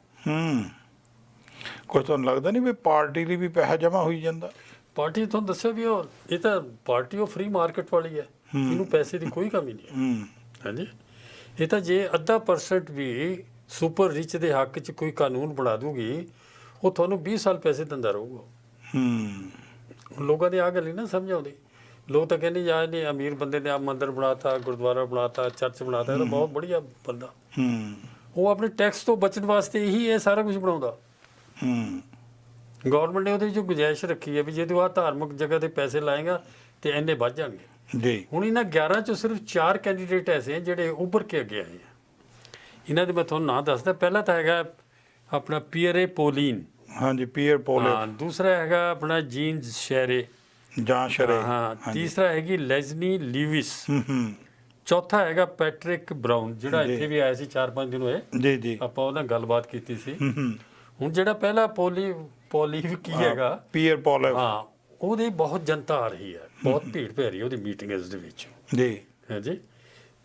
ਕੁਝ ਤੁਹਾਨੂੰ ਲੱਗਦਾ ਨਹੀਂ ਵੀ ਪਾਰਟੀ ਲਈ ਵੀ ਪੈਸਾ ਜਮ੍ਹਾਂ ਹੋਈ ਜਾਂਦਾ? ਪਾਰਟੀ ਤੁਹਾਨੂੰ ਦੱਸਿਆ ਵੀ ਇਹ ਤਾਂ ਪਾਰਟੀ ਉਹ ਫ੍ਰੀ ਮਾਰਕੀਟ ਵਾਲੀ ਹੈ, ਇਹਨੂੰ ਪੈਸੇ ਦੀ ਕੋਈ ਕਮੀ ਨਹੀਂ ਹੈ। ਹਾਂਜੀ, ਇਹ ਤਾਂ ਜੇ 0.5% ਵੀ ਸੁਪਰ ਰਿਚ ਦੇ ਹੱਕ 'ਚ ਕੋਈ ਕਾਨੂੰਨ ਬਣਾ ਦੂਗੀ, ਉਹ ਤੁਹਾਨੂੰ 20 ਸਾਲ ਪੈਸੇ ਦਿੰਦਾ ਰਹੂਗਾ। ਲੋਕਾਂ ਦੀ ਆਹ ਗੱਲ ਨਹੀਂ ਨਾ ਸਮਝ ਆਉਂਦੀ। ਲੋਕ ਤਾਂ ਕਹਿੰਦੇ ਯਾਰ ਨਹੀਂ, ਅਮੀਰ ਬੰਦੇ ਨੇ ਆ ਮੰਦਿਰ ਬਣਾਤਾ, ਗੁਰਦੁਆਰਾ ਬਣਾਤਾ, ਚਰਚ ਬਣਾਤਾ, ਇਹ ਤਾਂ ਬਹੁਤ ਬੜੀਆ ਬੰਦਾ। ਉਹ ਆਪਣੇ ਟੈਕਸ ਤੋਂ ਬਚਣ ਵਾਸਤੇ ਹੀ ਇਹ ਸਾਰਾ ਕੁਝ ਬਣਾਉਂਦਾ। ਗਵਰਨਮੈਂਟ ਨੇ ਉਹਦੇ ਵਿੱਚ ਗੁੰਜਾਇਸ਼ ਰੱਖੀ ਹੈ ਵੀ ਜੇ ਤੂੰ ਆਹ ਧਾਰਮਿਕ ਜਗ੍ਹਾ ਤੇ ਪੈਸੇ ਲਾਏਗਾ ਤੇ ਇੰਨੇ ਵੱਧ ਜਾਣਗੇ ਜੀ। ਹੁਣ ਇਹਨਾਂ 11 ਚੋਂ ਸਿਰਫ 4 ਕੈਂਡੀਡੇਟ ਐਸੇ ਹਨ ਜਿਹੜੇ ਉੱਭਰ ਕੇ ਅੱਗੇ ਆਏ ਆ। ਇਹਨਾਂ ਦੇ ਮੈਂ ਤੁਹਾਨੂੰ ਨਾਂ ਦੱਸਦਾ। ਪਹਿਲਾ ਤਾਂ ਹੈਗਾ ਆਪਣਾ ਪੀਅਰੇ ਪੋਲੀਨ। ਹਾਂਜੀ, ਪੀਅਰ ਪੋਲੇ। ਹਾਂ, ਦੂਸਰਾ ਹੈਗਾ ਆਪਣਾ ਜੀਨ ਸ਼ੈਰੇ ਜਾਂ ਸ਼ਰੇ। ਹਾਂ, ਤੀਸਰਾ ਹੈਗੀ ਲੈਜ਼ਨੀ ਲੀਵਿਸ। ਚੌਥਾ ਹੈਗਾ ਪੈਟਰਿਕ ਬਰਾਊਨ, ਜਿਹੜਾ ਇੱਥੇ ਵੀ ਆਇਆ ਸੀ 4-5 ਦਿਨ ਹੋਏ। ਜੀ ਜੀ, ਆਪਾਂ ਉਹਦੇ ਨਾਲ ਗੱਲਬਾਤ ਕੀਤੀ ਸੀ। ਹੁਣ ਜਿਹੜਾ ਪਹਿਲਾ ਪੋਲੀਵ ਕੀ ਹੈਗਾ, ਪੀਅਰ ਪੋਲੇ। ਹਾਂ, ਉਹਦੀ ਬਹੁਤ ਜਨਤਾ ਆ ਰਹੀ ਹੈ, ਬਹੁਤ ਭੀੜ ਪੈ ਰਹੀ ਹੈ ਉਹਦੀ ਮੀਟਿੰਗਸ ਦੇ ਵਿੱਚ ਜੀ। ਹਾਂਜੀ,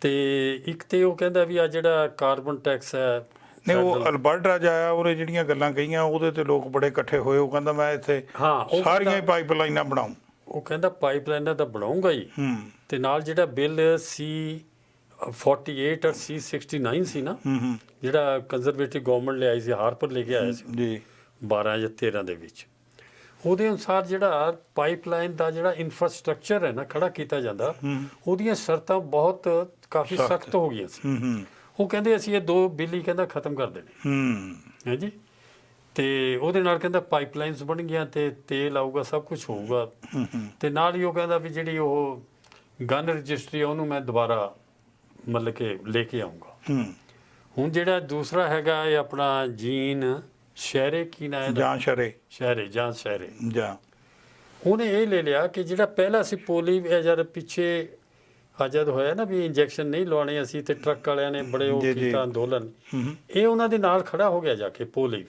ਤੇ ਇੱਕ ਤੇ ਉਹ ਕਹਿੰਦਾ ਵੀ ਆ ਜਿਹੜਾ ਕਾਰਬਨ ਟੈਕਸ ਹੈ। ਨਹੀਂ, ਉਹ ਅਲਬਰਟਾ ਜਾਇਆ, ਉਹਨੇ ਜਿਹੜੀਆਂ ਗੱਲਾਂ ਕਹੀਆਂ ਉਹਦੇ ਤੇ ਲੋਕ ਬੜੇ ਇਕੱਠੇ ਹੋਏ। ਉਹ ਕਹਿੰਦਾ ਮੈਂ ਇੱਥੇ ਸਾਰੀਆਂ ਹੀ ਪਾਈਪਲਾਈਨਾਂ ਬਣਾਉਂ। ਉਹ ਕਹਿੰਦਾ ਪਾਈਪਲਾਈਨਾਂ ਤਾਂ ਬਣਾਉਂਗਾ ਹੀ, ਤੇ ਨਾਲ ਜਿਹੜਾ ਬਿੱਲ C-48 ਔਰ C-69 ਸੀ ਨਾ, ਜਿਹੜਾ ਕੰਜ਼ਰਵੇਟਿਵ ਗਵਰਨਮੈਂਟ ਲਿਆਈ ਸੀ, ਹਾਰਪਰ ਲੈ ਕੇ ਆਇਆ ਸੀ ਜੀ 12 ਜਾਂ 13 ਦੇ ਵਿੱਚ, ਉਹਦੇ ਅਨੁਸਾਰ ਜਿਹੜਾ ਪਾਈਪਲਾਈਨ ਦਾ ਜਿਹੜਾ ਇਨਫਰਾਸਟ੍ਰਕਚਰ ਹੈ ਨਾ ਖੜਾ ਕੀਤਾ ਜਾਂਦਾ, ਉਹਦੀਆਂ ਸ਼ਰਤਾਂ ਬਹੁਤ ਕਾਫੀ ਸਖਤ ਹੋ ਗਈਆਂ ਸੀ। ਉਹ ਕਹਿੰਦੇ ਅਸੀਂ ਇਹ 2 ਬਿੱਲ ਹੀ ਕਹਿੰਦਾ ਖਤਮ ਕਰ ਦੇਣੇ ਹੈ ਜੀ। ਤੇ ਉਹਦੇ ਨਾਲ ਕਹਿੰਦਾ ਪਾਈਪਲਾਈਨਸ ਬਣ ਗਈਆਂ ਤੇ ਤੇਲ ਆਊਗਾ, ਸਭ ਕੁਝ ਹੋਊਗਾ। ਤੇ ਨਾਲ ਹੀ ਉਹ ਕਹਿੰਦਾ ਵੀ ਜਿਹੜੀ ਉਹ ਗਨ ਰਜਿਸਟਰੀ ਉਹਨੂੰ ਮੈਂ ਦੁਬਾਰਾ ਮਤਲਬ ਕਿ ਲੈ ਕੇ ਆਊਂਗਾ। ਹੁਣ ਜਿਹੜਾ ਦੂਸਰਾ ਹੈਗਾ ਇਹ ਆਪਣਾ ਜੀਨ ਸ਼ਹਿਰੇ, ਕੀ ਨਾਂ ਹੈ? ਜਾਂ ਸ਼ਰੇ। ਜਾਂ ਸ਼ਹਿਰੇ। ਜਾਂ ਉਹਨੇ ਇਹ ਲੈ ਲਿਆ ਕਿ ਜਿਹੜਾ ਪਹਿਲਾ ਸੀ ਪੋਲੀਵ, ਜਦ ਪਿੱਛੇ ਜਦ ਹੋਇਆ ਨਾ ਵੀ ਇੰਜੈਕਸ਼ਨ ਨਹੀਂ ਲਵਾਉਣੇ ਅਸੀਂ, ਤੇ ਟਰੱਕ ਵਾਲਿਆਂ ਨੇ ਬੜੇ ਉਹ ਕੀਤਾ ਅੰਦੋਲਨ, ਇਹ ਉਹਨਾਂ ਦੇ ਨਾਲ ਖੜਾ ਹੋ ਗਿਆ ਜਾ ਕੇ ਪੋਲੀਵ।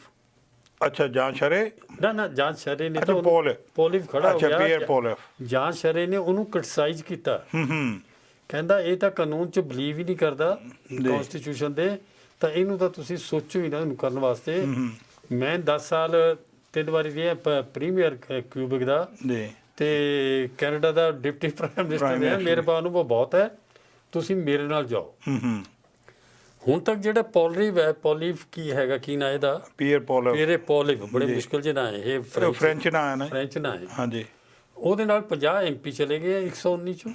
ਅੱਛਾ, ਜਾਂ ਸ਼ਰੇ ਨਾ ਜਾਂ ਸ਼ਰੇ ਨੇ ਤਾਂ ਪੋਲੀਵ ਖੜਾ ਹੋ ਗਿਆ। ਪੀਅਰ ਪੋਲੇ। ਜਾਂ ਸ਼ਰੇ ਨੇ ਉਹਨੂੰ ਕ੍ਰਿਟਿਸਾਈਜ਼ ਕੀਤਾ। ਕਹਿੰਦਾ ਇਹ ਤਾਂ ਕਾਨੂੰਨ 'ਚ ਬਲੀਵ ਹੀ ਨਹੀਂ ਕਰਦਾ, ਕਨਸਟੀਟਿਊਸ਼ਨ ਦੇ, ਤਾਂ ਇਹਨੂੰ ਤਾਂ ਤੁਸੀਂ ਸੋਚੋ ਹੀ ਨਾ ਇਹਨੂੰ ਕਰਨ ਵਾਸਤੇ। ਮੈਂ 10 ਸਾਲ 3 ਵਾਰੀ ਰਿਹਾ ਪ੍ਰੀਮੀਅਰ ਕਿਊਬਿਕ ਦਾ, ਤੇ ਕੈਨੇਡਾ ਦਾ ਡਿਪਟੀ ਪ੍ਰਾਈਮ ਮਿਨਿਸਟਰ ਰਿਹਾ। ਮੇਰੇ ਕੋਲ ਅਨੁਭਵ ਬਹੁਤ ਹੈ, ਤੁਸੀਂ ਮੇਰੇ ਨਾਲ ਜਾਓ। ਹੁਣ ਤੱਕ ਜਿਹੜਾ ਪੋਲੀਵ ਕੀ ਹੈਗਾ, ਕੀ ਨਾਂ ਇਹਦਾ? ਪੀਅਰ ਪੋਲੀਵ, ਬੜੇ ਮੁਸ਼ਕਿਲ ਜਿਹੇ ਨਾਂ ਹੈ ਇਹ, ਫ੍ਰੈਂਚ ਨਾਂ ਹੈ ਨਾ। ਫ੍ਰੈਂਚ ਨਾਂ ਹੈ। ਹਾਂਜੀ, ਉਹਦੇ ਨਾਲ 50 MP ਚਲੇ ਗਏ 119 ਚੋਂ,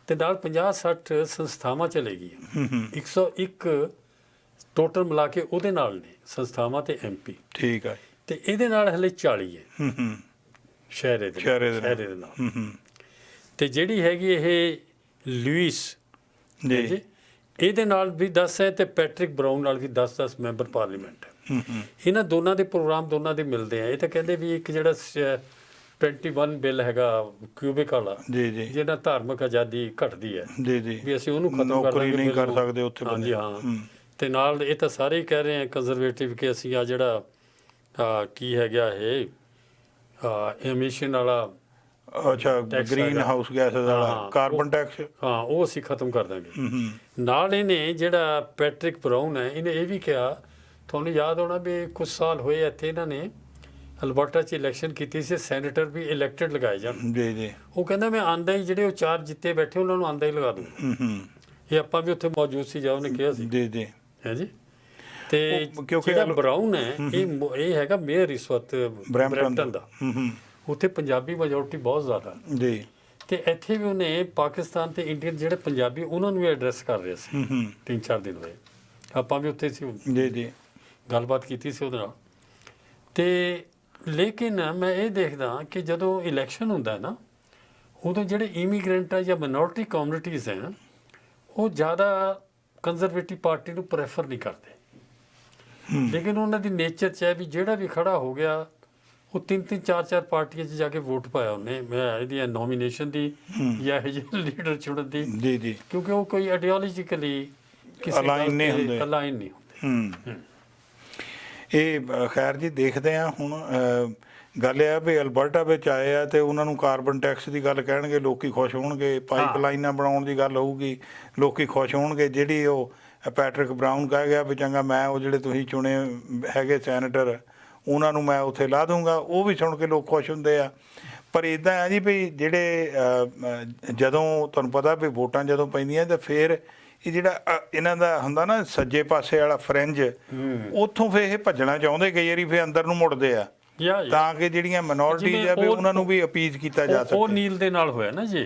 ਤੇ ਨਾਲ 50-60 ਸੰਸਥਾਵਾਂ ਚਲੇ ਗਈਆਂ। 101 ਟੋਟਲ ਮਿਲਾ ਕੇ ਉਹਦੇ ਨਾਲ ਨੇ ਸੰਸਥਾਵਾਂ ਤੇ MP। ਠੀਕ ਹੈ। ਤੇ ਇਹਦੇ ਨਾਲ ਹਲੇ 40 ਹੈ ਸ਼ਹਿਰੇ ਦੇ ਨਾਲ। ਤੇ ਜਿਹੜੀ ਹੈਗੀ ਇਹ ਲੂਇਸ ਜੀ, ਇਹਦੇ ਨਾਲ ਵੀ 10 ਹੈ, ਤੇ ਪੈਟਰਿਕ ਬਰਾਊਨ ਨਾਲ ਵੀ 10 ਮੈਂਬਰ ਪਾਰਲੀਮੈਂਟ ਹੈ। ਇਹਨਾਂ ਦੋਨਾਂ ਦੇ ਪ੍ਰੋਗਰਾਮ ਦੋਨਾਂ ਦੇ ਮਿਲਦੇ ਆ। ਇਹ ਤਾਂ ਕਹਿੰਦੇ ਵੀ ਇੱਕ ਜਿਹੜਾ 21 ਬਿੱਲ ਹੈਗਾ ਕਿਊਬਿਕ ਵਾਲਾ, ਜਿਹਨਾਂ ਧਾਰਮਿਕ ਆਜ਼ਾਦੀ ਘਟਦੀ ਹੈ, ਵੀ ਅਸੀਂ ਉਹਨੂੰ ਖਤਮ ਕਰ ਸਕਦੇ ਉੱਥੇ। ਹਾਂਜੀ ਹਾਂ। ਤੇ ਨਾਲ ਇਹ ਤਾਂ ਸਾਰੇ ਹੀ ਕਹਿ ਰਹੇ ਆ ਕੰਜ਼ਰਵੇਟਿਵ ਕਿ ਅਸੀਂ ਆ ਜਿਹੜਾ ਕੀ ਹੈਗਾ ਇਹ ਐਮਿਸ਼ਨ ਵਾਲਾ, ਅੱਛਾ, ਗ੍ਰੀਨ ਹਾਊਸ ਗੈਸ ਵਾਲਾ ਕਾਰਬਨ ਟੈਕਸ, ਹਾਂ, ਉਹ ਅਸੀਂ ਖਤਮ ਕਰ ਦਾਂਗੇ। ਨਾਲ ਇਹਨੇ ਜਿਹੜਾ ਪੈਟਰਿਕ ਬਰਾਊਨ ਹੈ, ਇਹਨੇ ਇਹ ਵੀ ਕਿਹਾ, ਤੁਹਾਨੂੰ ਯਾਦ ਹੋਣਾ ਵੀ ਕੁਝ ਸਾਲ ਹੋਏ ਇੱਥੇ ਇਹਨਾਂ ਨੇ ਅਲਬਰਟਾ 'ਚ ਇਲੈਕਸ਼ਨ ਕੀਤੀ ਸੀ, ਸੈਨੇਟਰ ਵੀ ਇਲੈਕਟਡ ਲਗਾਏ ਜਾਣ। ਉਹ ਕਹਿੰਦਾ ਮੈਂ ਆਂਦਾ ਹੀ ਜਿਹੜੇ ਉਹ 4 ਜਿੱਤੇ ਬੈਠੇ ਉਹਨਾਂ ਨੂੰ ਆਂਦਾ ਹੀ ਲਗਾ ਦੂੰ। ਇਹ ਆਪਾਂ ਵੀ ਉੱਥੇ ਮੌਜੂਦ ਸੀ ਜਾਂ ਉਹਨੇ ਕਿਹਾ ਸੀ। ਹੈ ਜੀ। ਤੇ ਕਿਉਂਕਿ ਜਿਹੜਾ ਬਰਾਊਨ ਹੈ ਇਹ ਹੈਗਾ ਮੇਅਰ ਇਸ ਵਕਤ ਬਰੈਂਪਟਨ ਦਾ। ਉੱਥੇ ਪੰਜਾਬੀ ਮੈਜੋਰਟੀ ਬਹੁਤ ਜ਼ਿਆਦਾ ਜੀ, ਤੇ ਇੱਥੇ ਵੀ ਉਹਨੇ ਪਾਕਿਸਤਾਨ ਤੇ ਇੰਡੀਅਨ ਜਿਹੜੇ ਪੰਜਾਬੀ ਉਹਨਾਂ ਨੂੰ ਵੀ ਐਡਰੈਸ ਕਰ ਰਿਹਾ ਸੀ 3-4 ਦਿਨ ਹੋਏ। ਆਪਾਂ ਵੀ ਉੱਥੇ ਸੀ, ਜੀ ਜੀ, ਗੱਲਬਾਤ ਕੀਤੀ ਸੀ ਉਹਦੇ ਨਾਲ। ਤੇ ਲੇਕਿਨ ਮੈਂ ਇਹ ਦੇਖਦਾ ਕਿ ਜਦੋਂ ਇਲੈਕਸ਼ਨ ਹੁੰਦਾ ਹੈ ਨਾ, ਉਦੋਂ ਜਿਹੜੇ ਇਮੀਗ੍ਰੈਂਟ ਆ ਜਾਂ ਮਾਈਨੋਰਟੀ ਕਮਿਊਨਿਟੀਜ਼ ਹੈ ਉਹ ਜ਼ਿਆਦਾ ਕੰਜ਼ਰਵੇਟਿਵ ਪਾਰਟੀ ਨੂੰ ਪ੍ਰੈਫਰ ਨਹੀਂ ਕਰਦੇ। ਲੇਕਿਨ ਉਹਨਾਂ ਦੀ ਨੇਚਰ 'ਚ ਹੈ ਵੀ ਜਿਹੜਾ ਵੀ ਖੜਾ ਹੋ ਗਿਆ ਉਹ 3-3 4-4 ਪਾਰਟੀਆਂ 'ਚ ਜਾ ਕੇ ਵੋਟ ਪਾਇਆ ਉਹਨੇ, ਮੈਂ ਇਹਦੀ ਨੋਮੀਨੇਸ਼ਨ ਦੀ ਜਾਂ ਇਹ ਜਿਹੇ ਲੀਡਰ ਚੁਣਨ ਦੀ। ਜੀ ਜੀ, ਕਿਉਂਕਿ ਉਹ ਕੋਈ ਆਈਡੀਓਲੋਜੀਕਲੀ ਕਿਸੇ ਅਲਾਈਨ ਨਹੀਂ ਹੁੰਦੇ। ਅਲਾਈਨ ਨਹੀਂ ਹੁੰਦੇ। ਇਹ ਖੈਰ ਜੀ ਦੇਖਦੇ ਆ ਹੁਣ। ਗੱਲ ਇਹ ਆ ਵੀ ਅਲਬਰਟਾ ਵਿੱਚ ਆਏ ਆ ਤੇ ਉਹਨਾਂ ਨੂੰ ਕਾਰਬਨ ਟੈਕਸ ਦੀ ਗੱਲ ਕਹਿਣਗੇ, ਲੋਕੀ ਖੁਸ਼ ਹੋਣਗੇ। ਪਾਈਪਲਾਈਨਾਂ ਬਣਾਉਣ ਦੀ ਗੱਲ ਹੋਊਗੀ, ਲੋਕੀ ਖੁਸ਼ ਹੋਣਗੇ। ਜਿਹੜੀ ਉਹ ਪੈਟਰਿਕ ਬਰਾਊਨ ਕਹਿ ਗਿਆ ਵੀ ਚੰਗਾ ਮੈਂ ਉਹ ਜਿਹੜੇ ਤੁਸੀਂ ਚੁਣੇ ਹੈਗੇ ਸੈਨੇਟਰ ਉਹਨਾਂ ਨੂੰ ਮੈਂ ਉੱਥੇ ਲਾ ਦੂੰਗਾ, ਉਹ ਵੀ ਸੁਣ ਕੇ ਲੋਕ ਖੁਸ਼ ਹੁੰਦੇ ਆ। ਪਰ ਇੱਦਾਂ ਆ ਜੀ ਵੀ ਜਿਹੜੇ ਜਦੋਂ ਤੁਹਾਨੂੰ ਪਤਾ ਵੀ ਵੋਟਾਂ ਜਦੋਂ ਪੈਂਦੀਆਂ ਤਾਂ ਫਿਰ ਇਹ ਜਿਹੜਾ ਇਹਨਾਂ ਦਾ ਹੁੰਦਾ ਨਾ ਸੱਜੇ ਪਾਸੇ ਵਾਲਾ ਫਰੈਂਜ, ਉੱਥੋਂ ਫਿਰ ਇਹ ਭੱਜਣਾ ਚਾਹੁੰਦੇ ਕਈ ਵਾਰੀ, ਫਿਰ ਅੰਦਰ ਨੂੰ ਮੁੜਦੇ ਆ ਤਾਂ ਕਿ ਜਿਹੜੀਆਂ ਮਿਨੋਰਟੀਜ਼ ਆ ਵੀ ਉਹਨਾਂ ਨੂੰ ਵੀ ਅਪੀਲ ਕੀਤਾ ਜਾ ਸਕੇ। ਉਹ ਨੀਲ ਦੇ ਨਾਲ ਹੋਇਆ ਨਾ ਜੀ,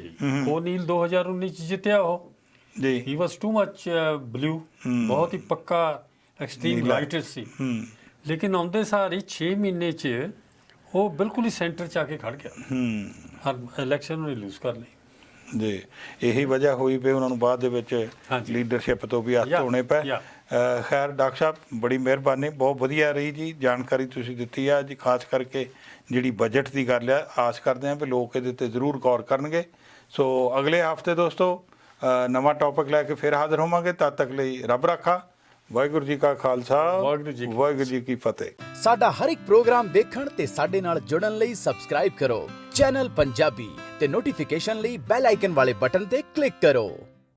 ਉਹ ਨੀਲ 2019 ਚ ਜਿੱਤਿਆ ਉਹ ਜੀ। ਹੀ ਵਾਸ ਟੂ ਮਚ ਬਲੂ, ਬਹੁਤ ਹੀ ਪੱਕਾ ਐਕਸਟ੍ਰੀਮ ਲਾਈਟਰ ਸੀ। ਲੇਕਿਨ ਆਉਂਦੇ ਸਾਰ 6 ਮਹੀਨੇ ਚ ਉਹ ਬਿਲਕੁਲ ਹੀ ਸੈਂਟਰ ਚ ਆ ਕੇ ਖੜ ਗਿਆ। ਹਰ ਇਲੈਕਸ਼ਨ ਨੂੰ ਲੂਜ਼ ਕਰ ਲਈ ਜੀ। ਇਹੀ ਵਜ੍ਹਾ ਹੋਈ ਵੀ ਉਹਨਾਂ ਨੂੰ ਬਾਅਦ ਦੇ ਵਿੱਚ ਲੀਡਰਸ਼ਿਪ ਤੋਂ ਵੀ ਹੱਥ ਧੋਣੇ ਪਏ। ਖੈਰ ਡਾਕਟਰ ਸਾਹਿਬ ਬੜੀ ਮਿਹਰਬਾਨੀ, ਬਹੁਤ ਵਧੀਆ ਰਹੀ ਜੀ ਜਾਣਕਾਰੀ ਤੁਸੀਂ ਦਿੱਤੀ ਆ ਜੀ, ਖਾਸ ਕਰਕੇ ਜਿਹੜੀ ਬਜਟ ਦੀ ਗੱਲ ਆ। ਆਸ ਕਰਦੇ ਹਾਂ ਵੀ ਲੋਕ ਇਹਦੇ 'ਤੇ ਜ਼ਰੂਰ ਗੌਰ ਕਰਨਗੇ। ਸੋ ਅਗਲੇ ਹਫ਼ਤੇ ਦੋਸਤੋ ਨਵਾਂ ਟੌਪਿਕ ਲੈ ਕੇ ਫਿਰ ਹਾਜ਼ਰ ਹੋਵਾਂਗੇ। ਤਦ ਤੱਕ ਲਈ ਰੱਬ ਰਾਖਾ। ਵਾਹਿਗੁਰੂ ਜੀ ਕਾ ਖਾਲਸਾ, ਵਾਹਿਗੁਰੂ ਜੀ ਕੀ ਫਤਿਹ। ਸਾਡਾ ਹਰ ਇੱਕ ਪ੍ਰੋਗਰਾਮ ਦੇਖਣ ਤੇ ਸਾਡੇ ਨਾਲ ਜੁੜਨ ਲਈ ਸਬਸਕ੍ਰਾਈਬ ਕਰੋ ਚੈਨਲ ਪੰਜਾਬੀ ਤੇ ਨੋਟੀਫਿਕੇਸ਼ਨ ਲਈ ਬੈਲ ਆਈਕਨ ਵਾਲੇ ਬਟਨ ਤੇ ਕਲਿੱਕ ਕਰੋ।